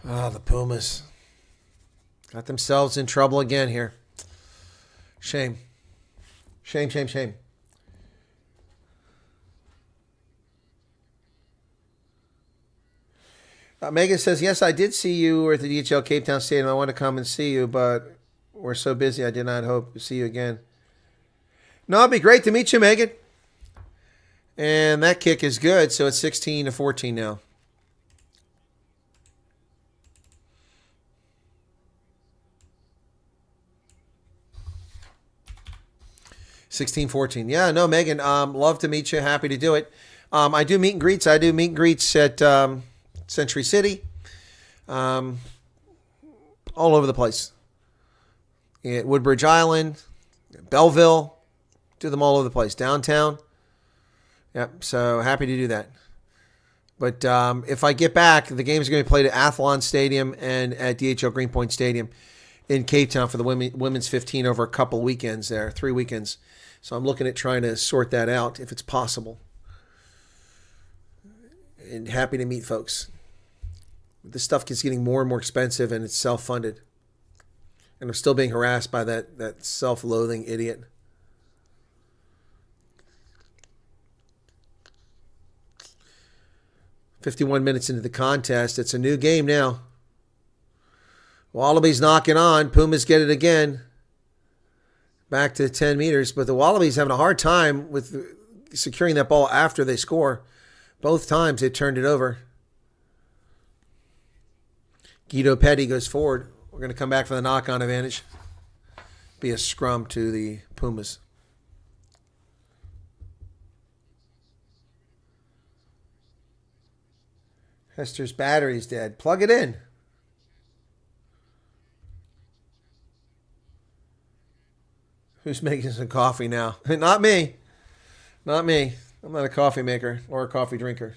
Oh, the Pumas got themselves in trouble again here. Shame. Shame, shame, shame. Megan says, yes, I did see you at the DHL Cape Town Stadium. I want to come and see you, but we're so busy I did not hope to see you again. No, it'd be great to meet you, Megan. And that kick is good, so it's 16-14 now. Yeah, no, Megan, love to meet you. Happy to do it. I do meet and greets. I do meet and greets at Century City. All over the place. At Woodbridge Island, Belleville. Do them all over the place. Downtown. Yep, so happy to do that. But if I get back, the games are going to be played at Athlon Stadium and at DHL Greenpoint Stadium in Cape Town for the women's 15 over a couple weekends there, 3 weekends. So I'm looking at trying to sort that out if it's possible. And happy to meet folks. This stuff keeps getting more and more expensive, and it's self-funded. And I'm still being harassed by that self-loathing idiot. "51 minutes into the contest. It's a new game now. Wallabies knocking on. Pumas get it again. Back to 10 meters. But the Wallabies having a hard time with securing that ball after they score. Both times they turned it over. Guido Petty goes forward. We're going to come back for the knock-on advantage. Be a scrum to the Pumas. Hester's battery's dead. Plug it in. Who's making some coffee now? Not me. Not me. I'm not a coffee maker or a coffee drinker.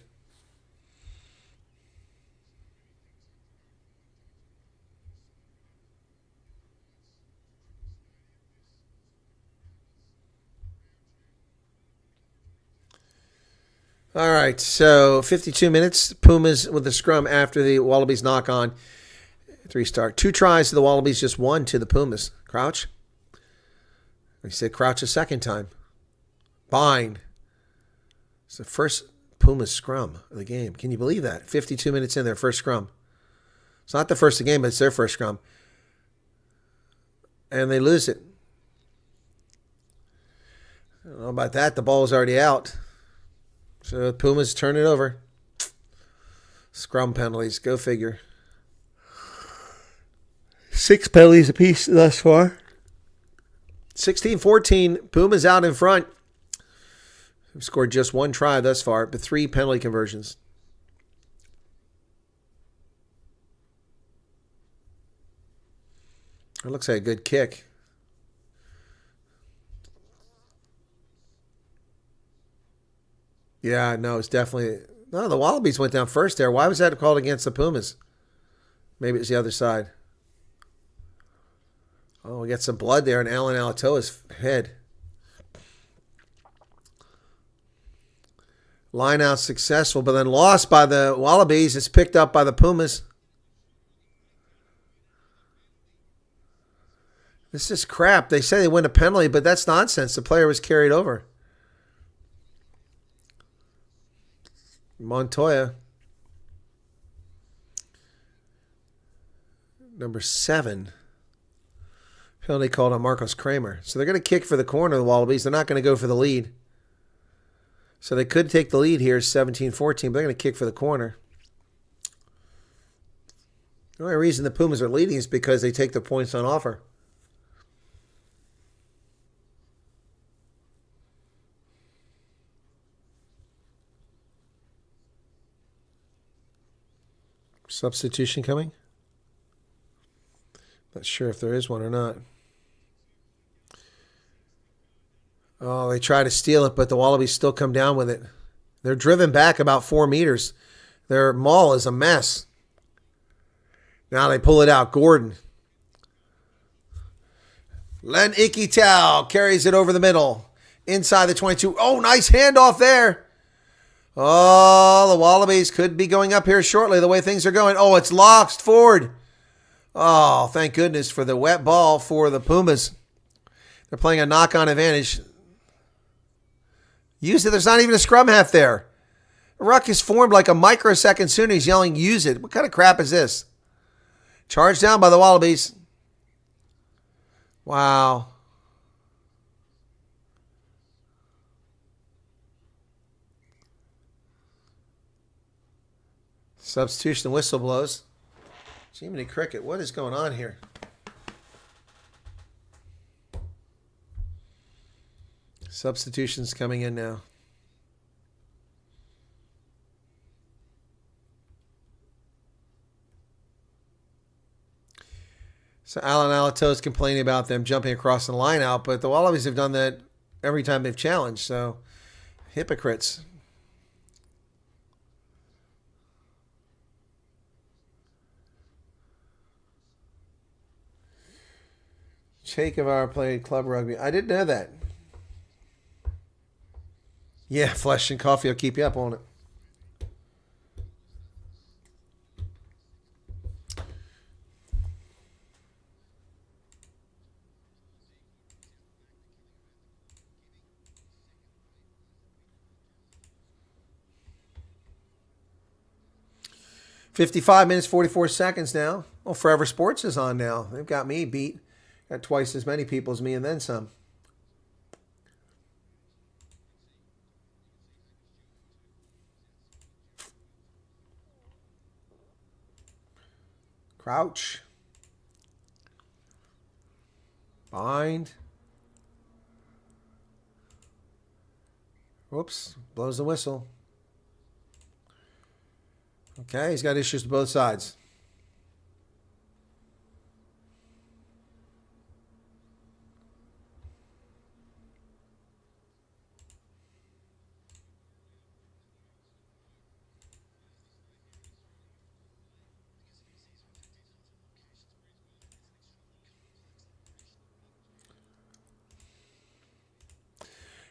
All right, so 52 minutes. Pumas with the scrum after the Wallabies knock on. 3-star. 2 tries to the Wallabies, just 1 to the Pumas. Crouch. He said Crouch a second time. Bind. It's the first Pumas scrum of the game. Can you believe that? 52 minutes in their first scrum. It's not the first of the game, but it's their first scrum. And they lose it. I don't know about that. The ball is already out. So the Pumas turn it over. Scrum penalties. Go figure. 6 penalties apiece thus far. 16-14. Pumas out in front. We've scored just 1 try thus far, but 3 penalty conversions. It looks like a good kick. Yeah, no, it's definitely... No, the Wallabies went down first there. Why was that called against the Pumas? Maybe it's the other side. Oh, we got some blood there on Alan Alatoa's head. Line out successful, but then lost by the Wallabies. It's picked up by the Pumas. This is crap. They say they win a penalty, but that's nonsense. The player was carried over. Montoya. Number 7. Penalty called on Marcus Kramer. So they're going to kick for the corner, the Wallabies. They're not going to go for the lead. So they could take the lead here, 17-14, but they're going to kick for the corner. The only reason the Pumas are leading is because they take the points on offer. Substitution coming? Not sure if there is one or not. Oh, they try to steal it, but the Wallabies still come down with it. They're driven back about 4 meters. Their maul is a mess. Now they pull it out. Gordon. Len Ikitau carries it over the middle. Inside the 22. Oh, nice handoff there. Oh, the Wallabies could be going up here shortly the way things are going. Oh, it's lost forward. Oh, thank goodness for the wet ball for the Pumas. They're playing a knock-on advantage. Use it. There's not even a scrum half there. A ruck is formed like a microsecond sooner. He's yelling, use it. What kind of crap is this? Charged down by the Wallabies. Wow. Substitution whistle blows. Jiminy Cricket, what is going on here? Substitutions coming in now. So Alan Alato is complaining about them jumping across the line out, but the Wallabies have done that every time they've challenged. So, hypocrites. Che Guevara played club rugby. I didn't know that. Yeah, flesh and coffee will keep you up on it. $55 minutes, 44 seconds now. Well, Forever Sports is on now. They've got me beat. Got twice as many people as me and then some. Crouch. Bind. Whoops. Blows the whistle. Okay, he's got issues with both sides.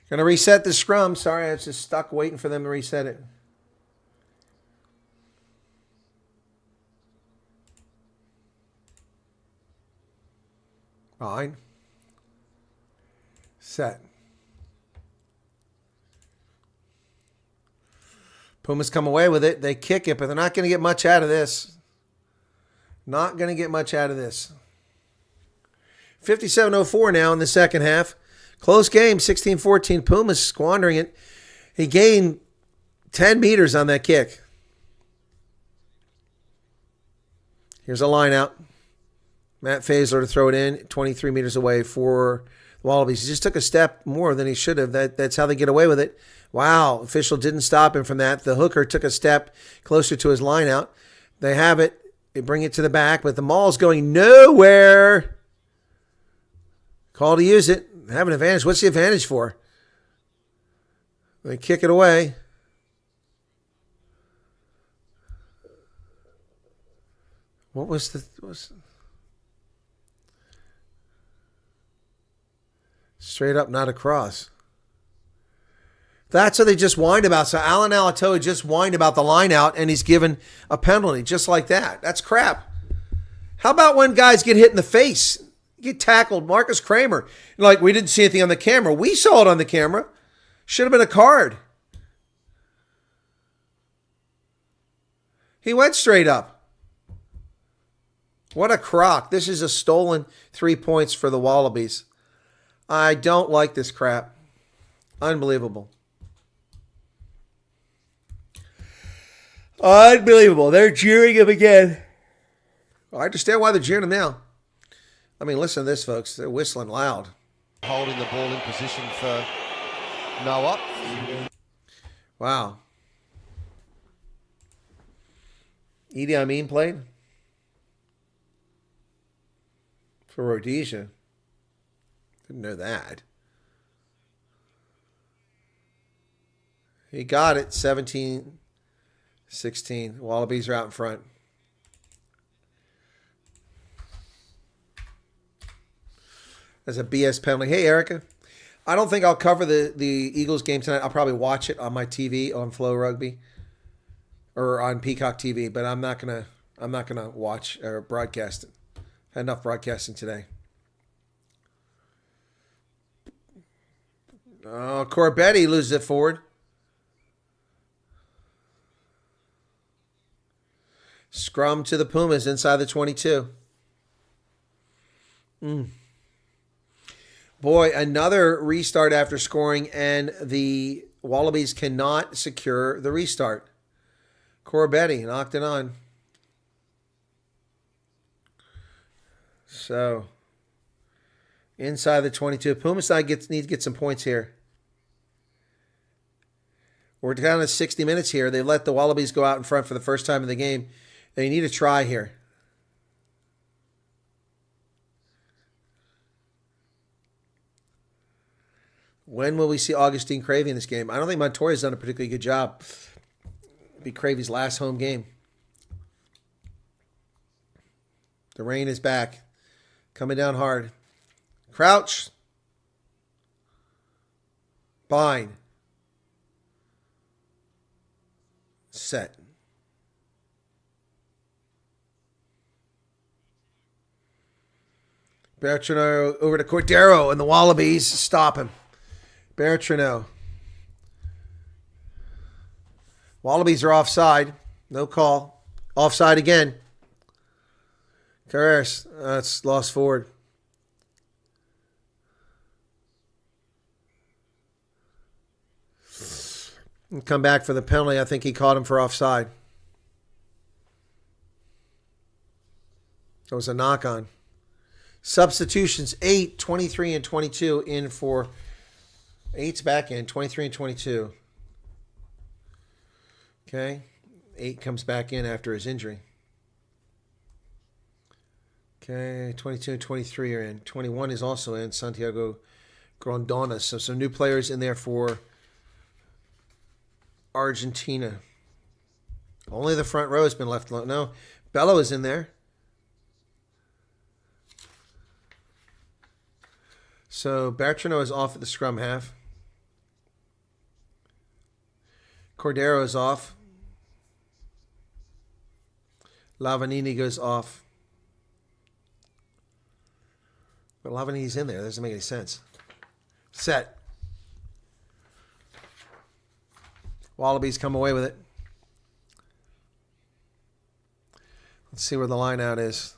Going to reset the scrum. Sorry, I was just stuck waiting for them to reset it. Fine. Set. Pumas come away with it. They kick it, but they're not going to get much out of this. Not going to get much out of this. 57:04 now in the second half. Close game, 16-14. Pumas squandering it. He gained 10 meters on that kick. Here's a line out. Matt Faisler to throw it in, 23 meters away for the Wallabies. He just took a step more than he should have. That's how they get away with it. Wow, official didn't stop him from that. The hooker took a step closer to his line out. They have it. They bring it to the back, but the maul's going nowhere. Call to use it. Have an advantage. What's the advantage for? They kick it away. What was the... Straight up, not across. That's what they just whined about. So Alan Alatoa just whined about the line out, and he's given a penalty just like that. That's crap. How about when guys get hit in the face? Get tackled. Marcus Kramer. Like, we didn't see anything on the camera. We saw it on the camera. Should have been a card. He went straight up. What a crock. This is a stolen 3 points for the Wallabies. I don't like this crap. Unbelievable. Unbelievable. They're jeering him again. I understand why they're jeering him now. I mean, listen to this, folks. They're whistling loud. Holding the ball in position for Noah. Wow. Idi Amin played for Rhodesia. Didn't know that. He got it, 17-16. Wallabies are out in front. That's a BS penalty. Hey, Erica. I don't think I'll cover the Eagles game tonight. I'll probably watch it on my TV on Flow Rugby or on Peacock TV, but I'm not gonna watch or broadcast it. Had enough broadcasting today. Oh, Corbetti loses it forward. Scrum to the Pumas inside the 22. Boy, another restart after scoring, and the Wallabies cannot secure the restart. Corbetti knocked it on. So, inside the 22. Pumas need to get some points here. We're down to 60 minutes here. They let the Wallabies go out in front for the first time in the game. They need a try here. When will we see Augustine Cravey in this game? I don't think Montoria's done a particularly good job. It'll be Cravey's last home game. The rain is back. Coming down hard. Crouch. Bind. Set. Bertrand over to Cordero, and the Wallabies stop him. Bertrand. Wallabies are offside. No call. Offside again. Carreras. That's lost forward. And come back for the penalty. I think he caught him for offside. That was a knock on. Substitutions 8, 23, and 22 in for 8's back in, 23 and 22. Okay. 8 comes back in after his injury. Okay, 22 and 23 are in. 21 is also in, Santiago Grondona. So some new players in there for Argentina. Only the front row has been left alone. No, Bello is in there. So Bertrand is off at the scrum half. Cordero is off. Lavanini goes off. But Lavanini's in there. That doesn't make any sense. Set. Wallabies come away with it. Let's see where the line out is.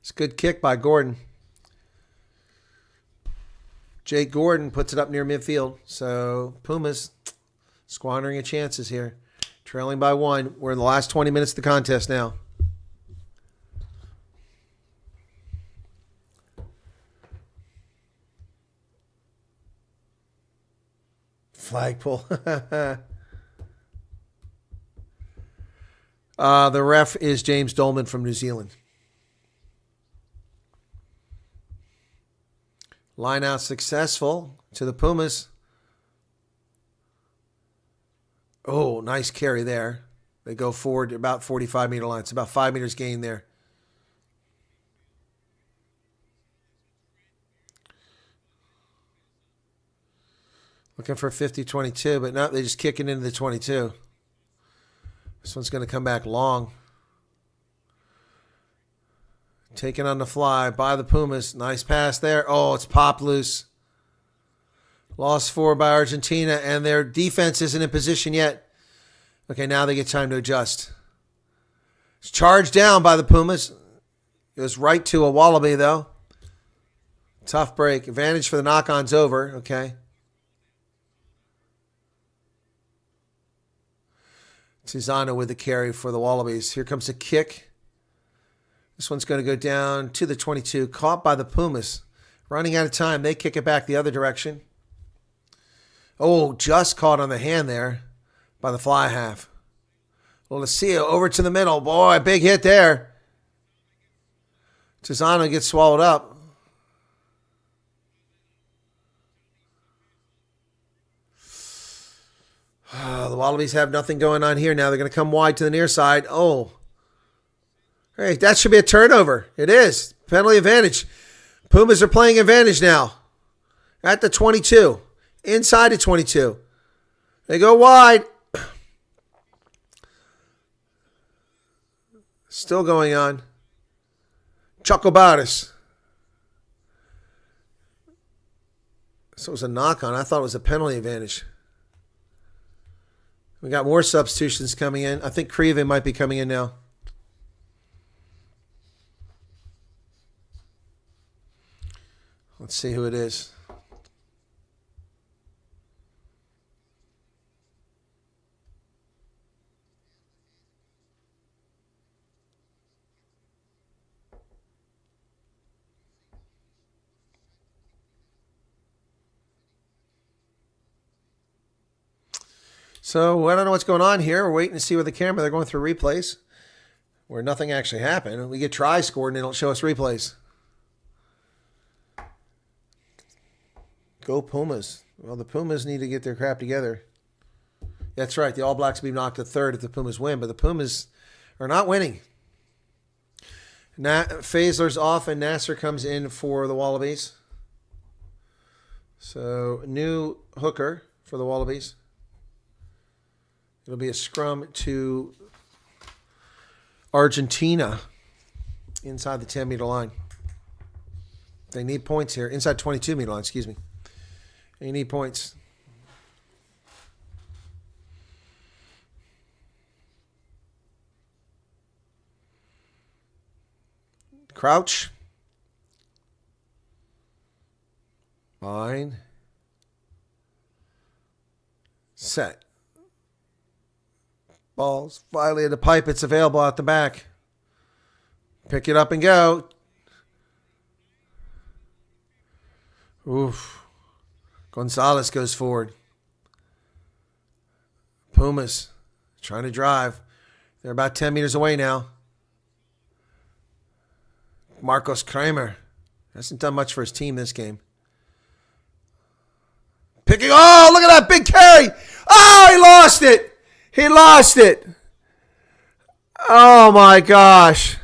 It's a good kick by Gordon. Jake Gordon puts it up near midfield. So Pumas squandering its chances here. Trailing by 1. We're in the last 20 minutes of the contest now. Flagpole. The ref is James Dolman from New Zealand. Line out successful to the Pumas. Oh, nice carry there. They go forward about 45-meter line. It's about 5 meters gain there. Looking for 50-22, but no, they just kick it into the 22. This one's going to come back long. Taken on the fly by the Pumas. Nice pass there. Oh, it's popped loose. Lost 4 by Argentina, and their defense isn't in position yet. Okay, now they get time to adjust. It's charged down by the Pumas. Goes right to a Wallaby, though. Tough break. Advantage for the knock-on's over. Okay. Tizano with the carry for the Wallabies. Here comes a kick. This one's going to go down to the 22. Caught by the Pumas. Running out of time. They kick it back the other direction. Oh, just caught on the hand there by the fly half. Lucia over to the middle. Boy, big hit there. Tizano gets swallowed up. The Wallabies have nothing going on here now. They're going to come wide to the near side. Oh. Hey, that should be a turnover. It is. Penalty advantage. Pumas are playing advantage now. At the 22. Inside the 22. They go wide. Still going on. Chocobaris. So it was a knock-on. I thought it was a penalty advantage. We got more substitutions coming in. I think Krieve might be coming in now. Let's see who it is. So I don't know what's going on here. We're waiting to see with the camera. They're going through replays where nothing actually happened. We get tries scored and they don't show us replays. Go Pumas. Well, the Pumas need to get their crap together. That's right. The All Blacks will be knocked to third if the Pumas win, but the Pumas are not winning. Faisler's off and Nasser comes in for the Wallabies. So new hooker for the Wallabies. It'll be a scrum to Argentina inside the 10-meter line. They need points here. Inside 22-meter line, excuse me. They need points. Crouch. Line. Set. Balls finally in the pipe. It's available out the back. Pick it up and go. Oof. Gonzalez goes forward. Pumas trying to drive. They're about 10 meters away now. Marcos Kramer hasn't done much for his team this game. Picking. Oh, look at that big carry. Oh, he lost it. He lost it. Oh, my gosh.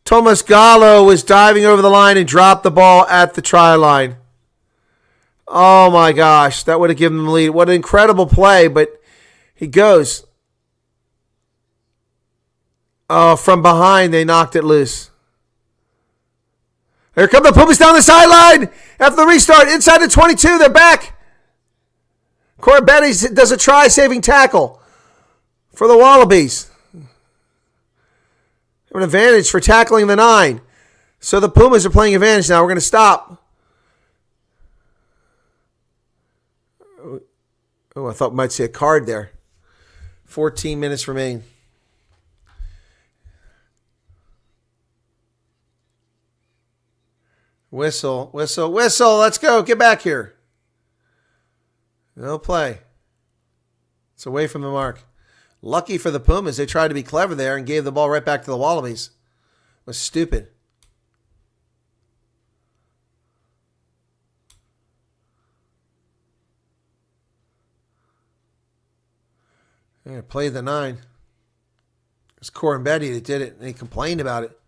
Thomas Gallo was diving over the line and dropped the ball at the try line. Oh, my gosh. That would have given them the lead. What an incredible play, but he goes. Oh, from behind, they knocked it loose. Here come the Pumas down the sideline. After the restart, inside the 22, they're back. Corbetti does a try-saving tackle for the Wallabies. An advantage for tackling the 9. So the Pumas are playing advantage now. We're going to stop. Oh, I thought we might see a card there. 14 minutes remain. Whistle, whistle, whistle. Let's go. Get back here. No play. It's away from the mark. Lucky for the Pumas, they tried to be clever there and gave the ball right back to the Wallabies. It was stupid. Yeah, play the 9. It's Corbetti that did it, and he complained about it.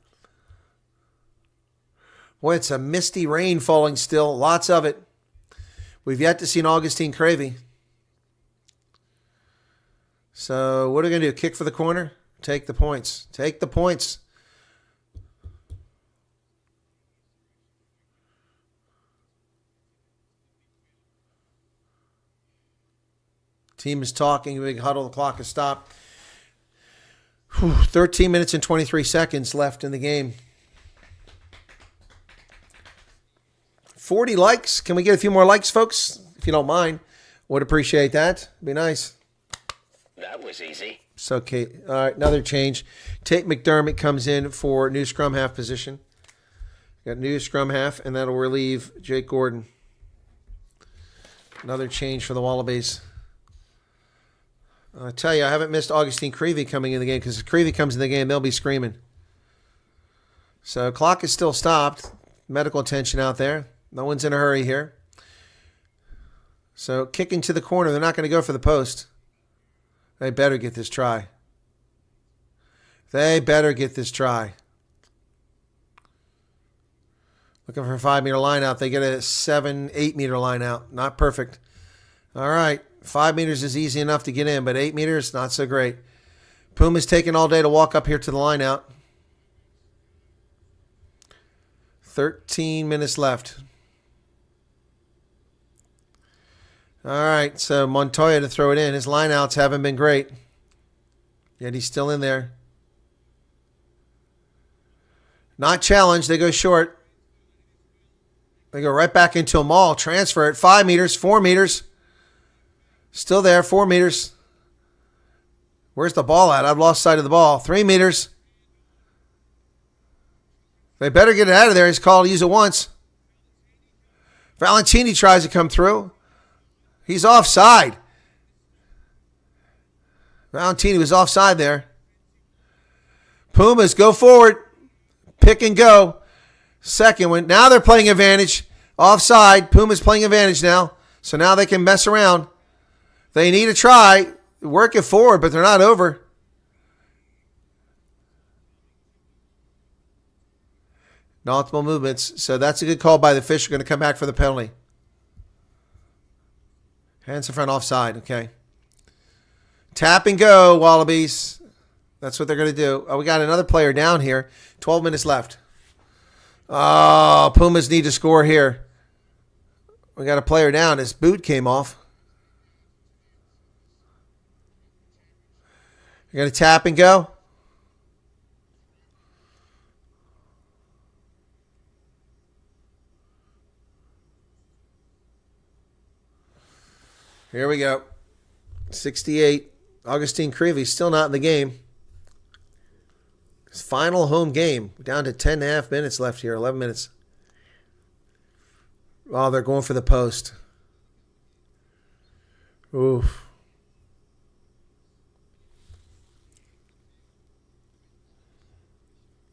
Boy, it's a misty rain falling still. Lots of it. We've yet to see an Augustine Cravey. So what are we going to do? Kick for the corner? Take the points. Take the points. Team is talking. Big huddle. The clock has stopped. 13 minutes and 23 seconds left in the game. 40 likes. Can we get a few more likes, folks? If you don't mind. Would appreciate that. Be nice. That was easy. It's okay. All right, another change. Tate McDermott comes in for new scrum half position. Got new scrum half, and that'll relieve Jake Gordon. Another change for the Wallabies. I tell you, I haven't missed Augustine Creevy coming in the game, because if Creevy comes in the game, they'll be screaming. So clock is still stopped. Medical attention out there. No one's in a hurry here. So kicking to the corner. They're not going to go for the post. They better get this try. They better get this try. Looking for a 5-meter line out. They get a 7, 8-meter line out. Not perfect. All right. 5 meters is easy enough to get in, but 8 meters, not so great. Puma's taking all day to walk up here to the line out. 13 minutes left. All right, so Montoya to throw it in. His lineouts haven't been great, yet he's still in there. Not challenged. They go short. They go right back into a maul. Transfer it. 5 meters, 4 meters. Still there, 4 meters. Where's the ball at? I've lost sight of the ball. 3 meters. They better get it out of there. He's called to use it once. Valentini tries to come through. He's offside. Valentini was offside there. Pumas go forward. Pick and go. Second one. Now they're playing advantage. Offside. Pumas playing advantage now. So now they can mess around. They need a try. Work it forward, but they're not over. No optimal movements. So that's a good call by the official. Going to come back for the penalty. Hands in front, offside. Okay. Tap and go, Wallabies. That's what they're going to do. Oh, we got another player down here. 12 minutes left. Oh, Pumas need to score here. We got a player down. His boot came off. You're going to tap and go? Here we go. 68. Augustine Creevy still not in the game. His final home game. We're down to 10.5 minutes left here. 11 minutes. Oh, they're going for the post. Oof.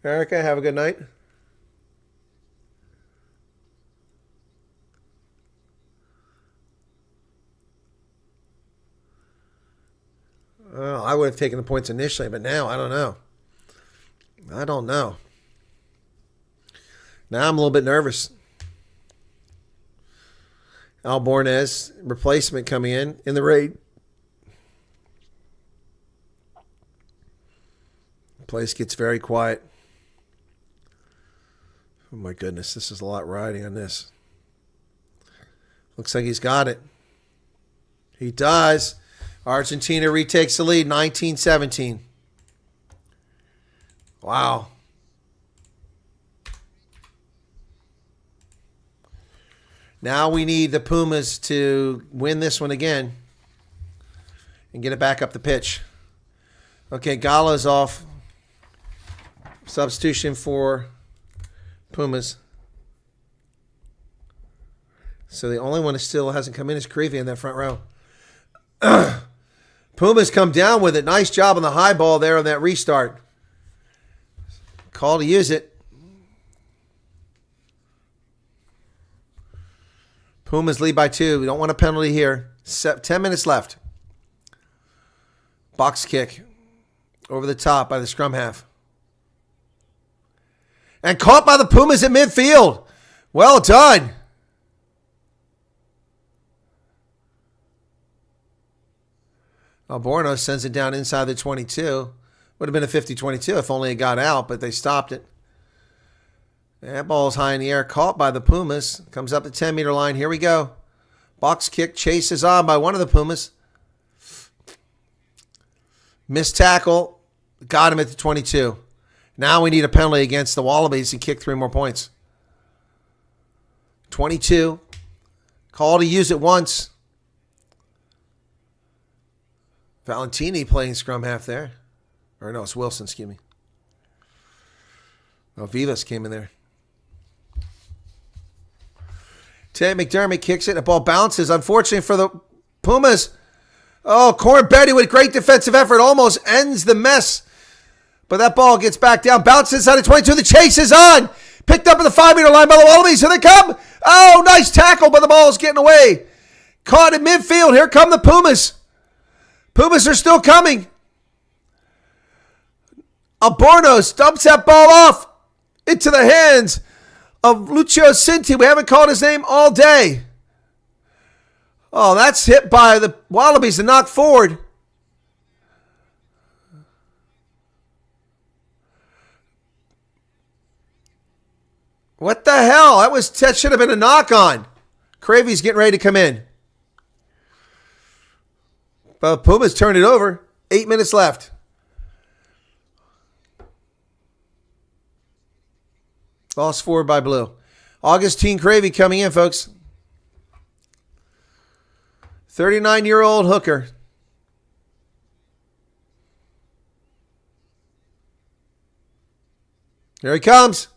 Erica, have a good night. Well, I would have taken the points initially, but now I don't know. I don't know. Now I'm a little bit nervous. Albornez, replacement coming in the raid. The place gets very quiet. Oh my goodness, this is a lot riding on this. Looks like he's got it. He does. Argentina retakes the lead, 19-17. Wow. Now we need the Pumas to win this one again and get it back up the pitch. Okay, Gala's off. Substitution for Pumas. So the only one that still hasn't come in is Creevy in that front row. Pumas come down with it. Nice job on the high ball there on that restart. Call to use it. Pumas lead by 2. We don't want a penalty here. 10 minutes left. Box kick over the top by the scrum half. And caught by the Pumas at midfield. Well done. Alborno sends it down inside the 22. Would have been a 50-22 if only it got out, but they stopped it. That ball's high in the air, caught by the Pumas. Comes up the 10-meter line. Here we go. Box kick, chases on by one of the Pumas. Missed tackle. Got him at the 22. Now we need a penalty against the Wallabies and kick 3 more points. 22. Call to use it once. Valentini playing scrum half there. Or no, it's Wilson, excuse me. Oh, Vivas came in there. Ted McDermott kicks it. The ball bounces. Unfortunately for the Pumas. Oh, Corn Betty with great defensive effort almost ends the mess. But that ball gets back down. Bounces inside of 22. The chase is on. Picked up at the 5-meter line by the Wallabies. Here they come. Oh, nice tackle, but the ball is getting away. Caught in midfield. Here come the Pumas. Pumas are still coming. Albornoz dumps that ball off into the hands of Lucio Cinti. We haven't called his name all day. Oh, that's hit by the Wallabies and knocked forward. What the hell? That should have been a knock on. Cravey's getting ready to come in. But Pumas turned it over. 8 minutes left. Lost forward by Blue. Augustine Cravey coming in, folks. 39-year-old hooker. Here he comes.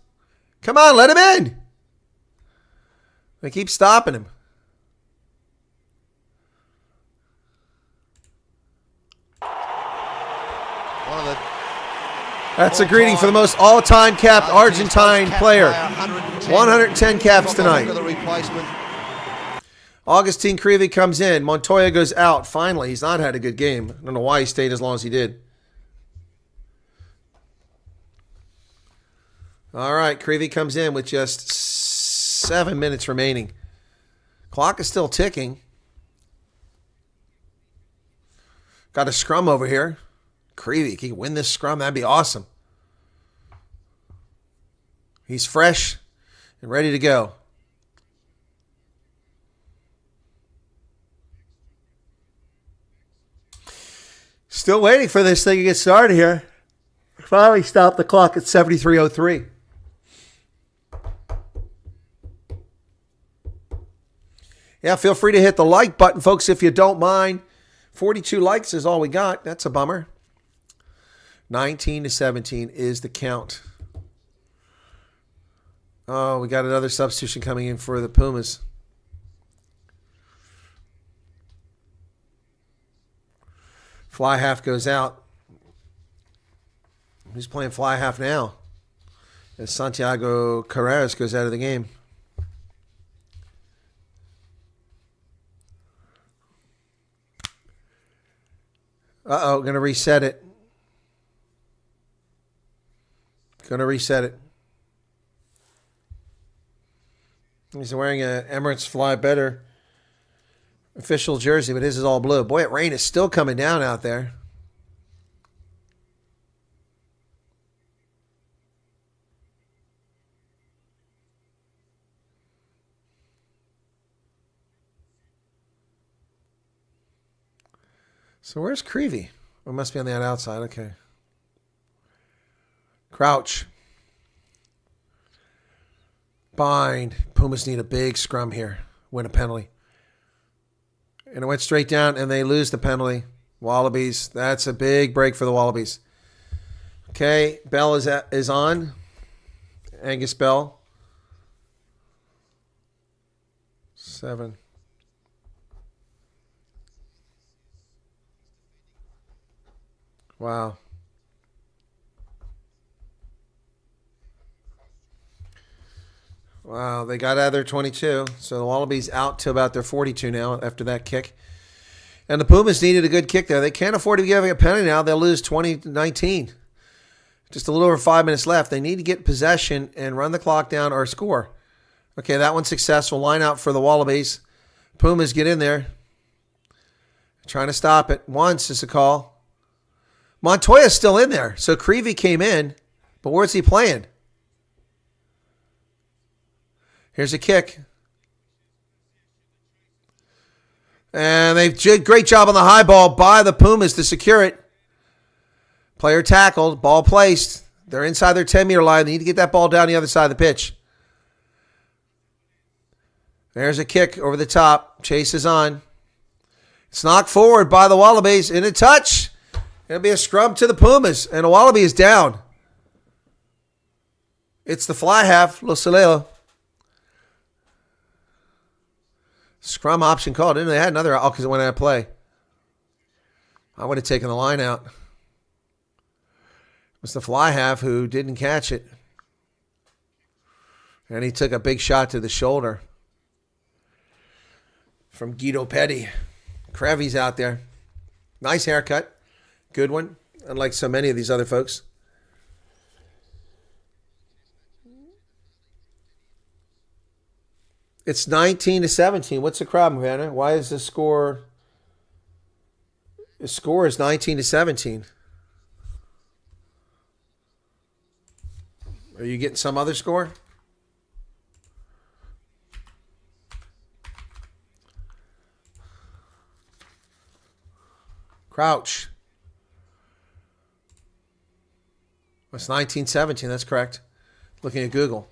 Come on, let him in. They keep stopping him. That's a greeting for the most all-time capped Argentine player. 110 caps tonight. Augustine Creevy comes in. Montoya goes out. Finally, he's not had a good game. I don't know why he stayed as long as he did. All right, Creevy comes in with just 7 minutes remaining. Clock is still ticking. Got a scrum over here. Creevy, can he win this scrum? That'd be awesome. He's fresh and ready to go. Still waiting for this thing to get started here. Finally stopped the clock at 73:03. Yeah, feel free to hit the like button, folks, if you don't mind. 42 likes is all we got. That's a bummer. 19-17 is the count. Oh, we got another substitution coming in for the Pumas. Fly half goes out. Who's playing fly half now? As Santiago Carreras goes out of the game. Uh-oh, going to reset it. Going to reset it. He's wearing a Emirates Fly Better official jersey, but his is all blue. Boy, that rain is still coming down out there. So where's Creevy? Oh, it must be on that outside. Okay. Crouch. Bind. Pumas need a big scrum here. Win a penalty. And it went straight down, and they lose the penalty. Wallabies. That's a big break for the Wallabies. Okay. Bell is on. Angus Bell. 7. Wow. Wow, they got out of their 22. So the Wallabies out to about their 42 now after that kick. And the Pumas needed a good kick there. They can't afford to be giving a penalty now. They'll lose 20-19. Just a little over 5 minutes left. They need to get possession and run the clock down or score. Okay, that one's successful. Line out for the Wallabies. Pumas get in there. Trying to stop it. Once is a call. Montoya's still in there. So Creevy came in, but where's he playing? Here's a kick. And they did a great job on the high ball by the Pumas to secure it. Player tackled, ball placed. They're inside their 10-meter line. They need to get that ball down the other side of the pitch. There's a kick over the top. Chase is on. It's knocked forward by the Wallabies in a touch. It'll be a scrum to the Pumas, and the Wallaby is down. It's the fly half, Lo Soleo. Scrum option called. They had another out because it went out of play. I would have taken the line out. It was the fly half who didn't catch it. And he took a big shot to the shoulder from Guido Petty. Crevy's out there. Nice haircut. Good one. Unlike so many of these other folks. It's 19-17. What's the problem, Vanna? Why is the score? The score is 19-17. Are you getting some other score? Crouch. It's 19-17. That's correct. Looking at Google.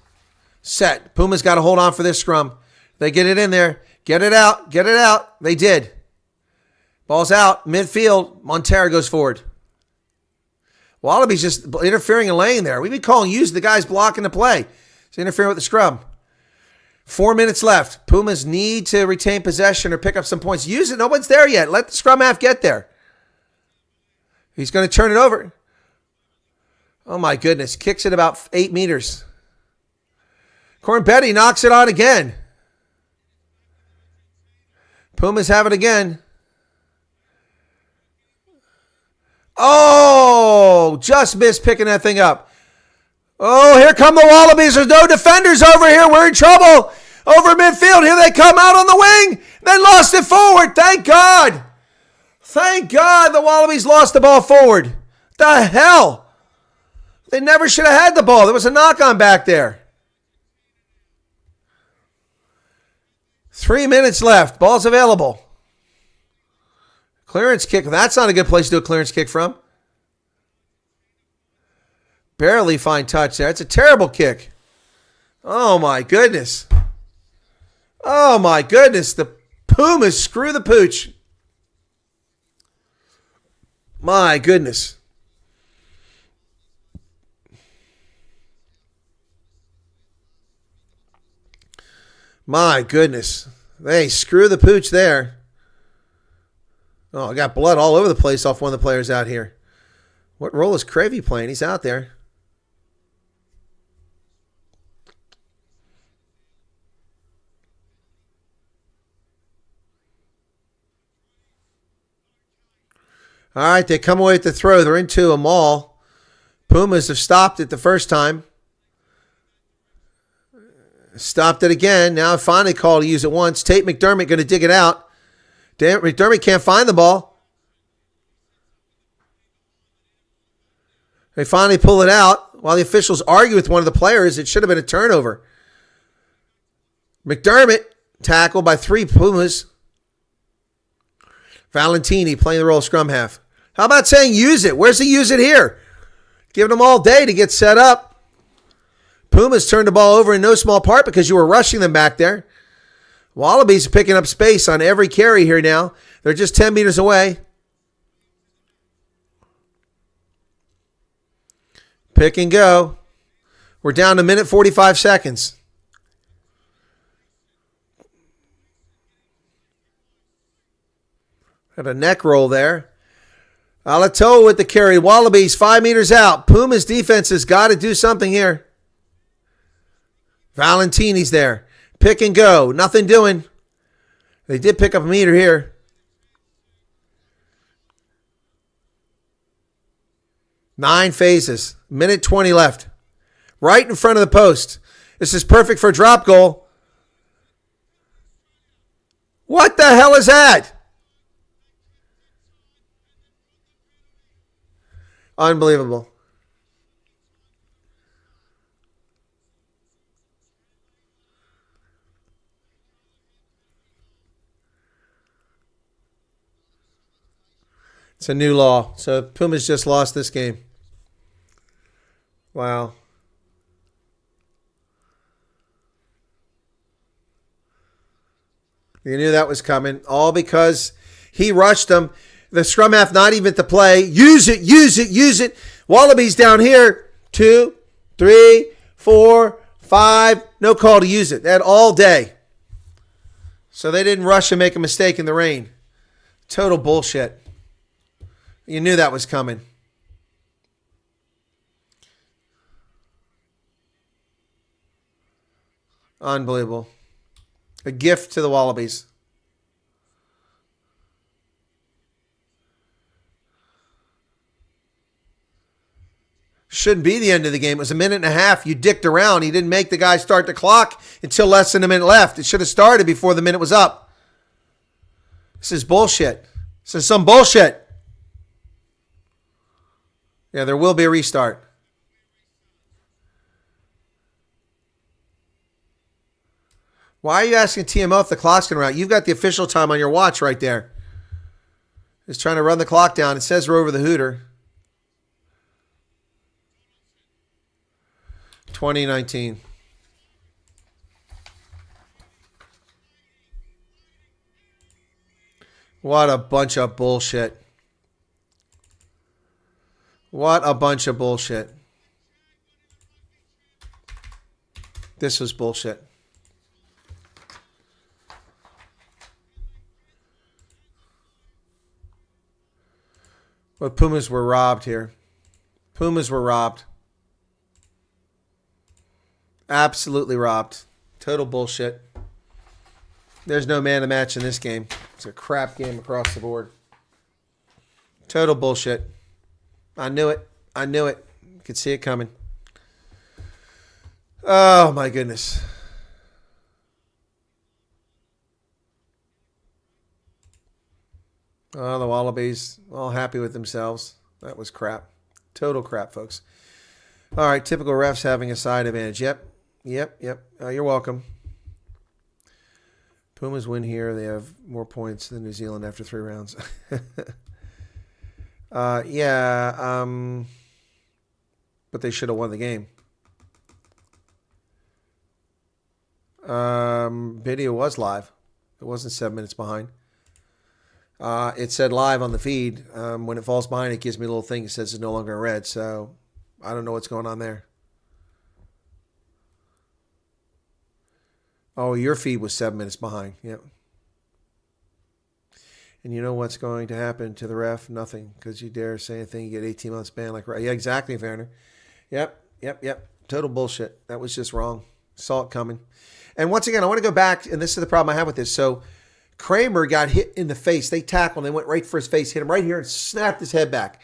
Set. Puma's got to hold on for this scrum. They get it in there. Get it out. Get it out. They did. Ball's out. Midfield. Montero goes forward. Wallaby's just interfering and laying there. We've been calling use the guys blocking the play. He's interfering with the scrum. 4 minutes left. Pumas need to retain possession or pick up some points. Use it. No one's there yet. Let the scrum half get there. He's going to turn it over. Oh, my goodness. Kicks it about 8 meters. Cornbetti knocks it on again. Pumas have it again. Oh, just missed picking that thing up. Oh, here come the Wallabies. There's no defenders over here. We're in trouble. Over midfield. Here they come out on the wing. Then lost it forward. Thank God. Thank God the Wallabies lost the ball forward. The hell? They never should have had the ball. There was a knock-on back there. 3 minutes left. Ball's available. Clearance kick. That's not a good place to do a clearance kick from. Barely fine touch there. It's a terrible kick. Oh, my goodness. Oh, my goodness. The Pumas screw the pooch. My goodness. My goodness. They screw the pooch there. Oh, I got blood all over the place off one of the players out here. What role is Cravey playing? He's out there. All right, they come away with the throw. They're into a maul. Pumas have stopped it the first time. Stopped it again. Now finally called to use it once. Tate McDermott going to dig it out. McDermott can't find the ball. They finally pull it out. While the officials argue with one of the players, it should have been a turnover. McDermott tackled by 3 Pumas. Valentini playing the role of scrum half. How about saying use it? Where's the use it here? Giving them all day to get set up. Pumas turned the ball over in no small part because you were rushing them back there. Wallabies are picking up space on every carry here now. They're just 10 meters away. Pick and go. We're down to 1:45 seconds. Had a neck roll there. Alato with the carry. Wallabies 5 meters out. Pumas defense has got to do something here. Valentini's there. Pick and go. Nothing doing. They did pick up a meter here. 9 phases. 1:20 left. Right in front of the post. This is perfect for a drop goal. What the hell is that? Unbelievable. It's a new law. So Pumas just lost this game. Wow. You knew that was coming. All because he rushed them. The scrum half not even to play. Use it, use it, use it. Wallabies down here. 2, 3, 4, 5. No call to use it. They had all day. So they didn't rush and make a mistake in the rain. Total bullshit. You knew that was coming. Unbelievable. A gift to the Wallabies. Shouldn't be the end of the game. It was a minute and a half. You dicked around. He didn't make the guy start the clock until less than a minute left. It should have started before the minute was up. This is bullshit. This is some bullshit. Yeah, there will be a restart. Why are you asking TMO if the clock's going to run out? You've got the official time on your watch right there. It's trying to run the clock down. It says we're over the hooter. 2019. What a bunch of bullshit. What a bunch of bullshit. This was bullshit. But Pumas were robbed here. Pumas were robbed. Absolutely robbed. Total bullshit. There's no man to match in this game. It's a crap game across the board. Total bullshit. I knew it. I knew it. Could see it coming. Oh, my goodness. Oh, the Wallabies all happy with themselves. That was crap. Total crap, folks. All right, typical refs having a side advantage. Yep. You're welcome. Pumas win here. They have more points than New Zealand after 3 rounds. But they should have won the game. Video was live. It wasn't 7 minutes behind. It said live on the feed. When it falls behind, it gives me a little thing that says it's no longer in red. So I don't know what's going on there. Oh, your feed was 7 minutes behind. Yep. And you know what's going to happen to the ref? Nothing. Because you dare say anything, you get 18 months ban. Like, right? Yeah, exactly, Werner. Yep. Total bullshit. That was just wrong. Saw it coming. And once again, I want to go back, and this is the problem I have with this. So Kramer got hit in the face. They tackled, and they went right for his face, hit him right here, and snapped his head back.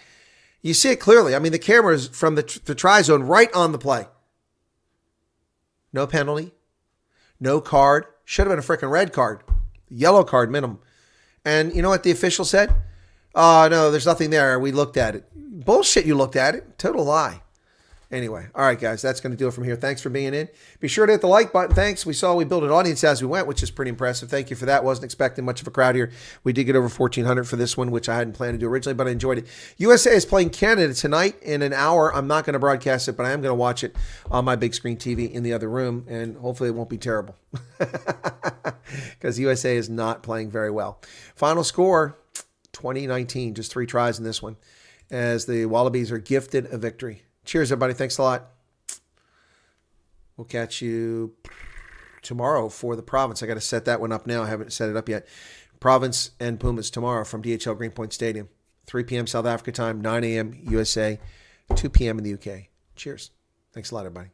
You see it clearly. I mean, the camera is from the try zone right on the play. No penalty. No card. Should have been a freaking red card. Yellow card minimum. And you know what the official said? Oh, no, there's nothing there. We looked at it. Bullshit, you looked at it. Total lie. Anyway, all right, guys, that's going to do it from here. Thanks for being in. Be sure to hit the like button. Thanks. We saw we built an audience as we went, which is pretty impressive. Thank you for that. Wasn't expecting much of a crowd here. We did get over 1,400 for this one, which I hadn't planned to do originally, but I enjoyed it. USA is playing Canada tonight in an hour. I'm not going to broadcast it, but I am going to watch it on my big screen TV in the other room, and hopefully it won't be terrible because USA is not playing very well. Final score, 2019, just 3 tries in this one, as the Wallabies are gifted a victory. Cheers, everybody. Thanks a lot. We'll catch you tomorrow for the Province. I got to set that one up now. I haven't set it up yet. Province and Pumas tomorrow from DHL Greenpoint Stadium. 3 p.m. South Africa time, 9 a.m. USA, 2 p.m. in the UK. Cheers. Thanks a lot, everybody.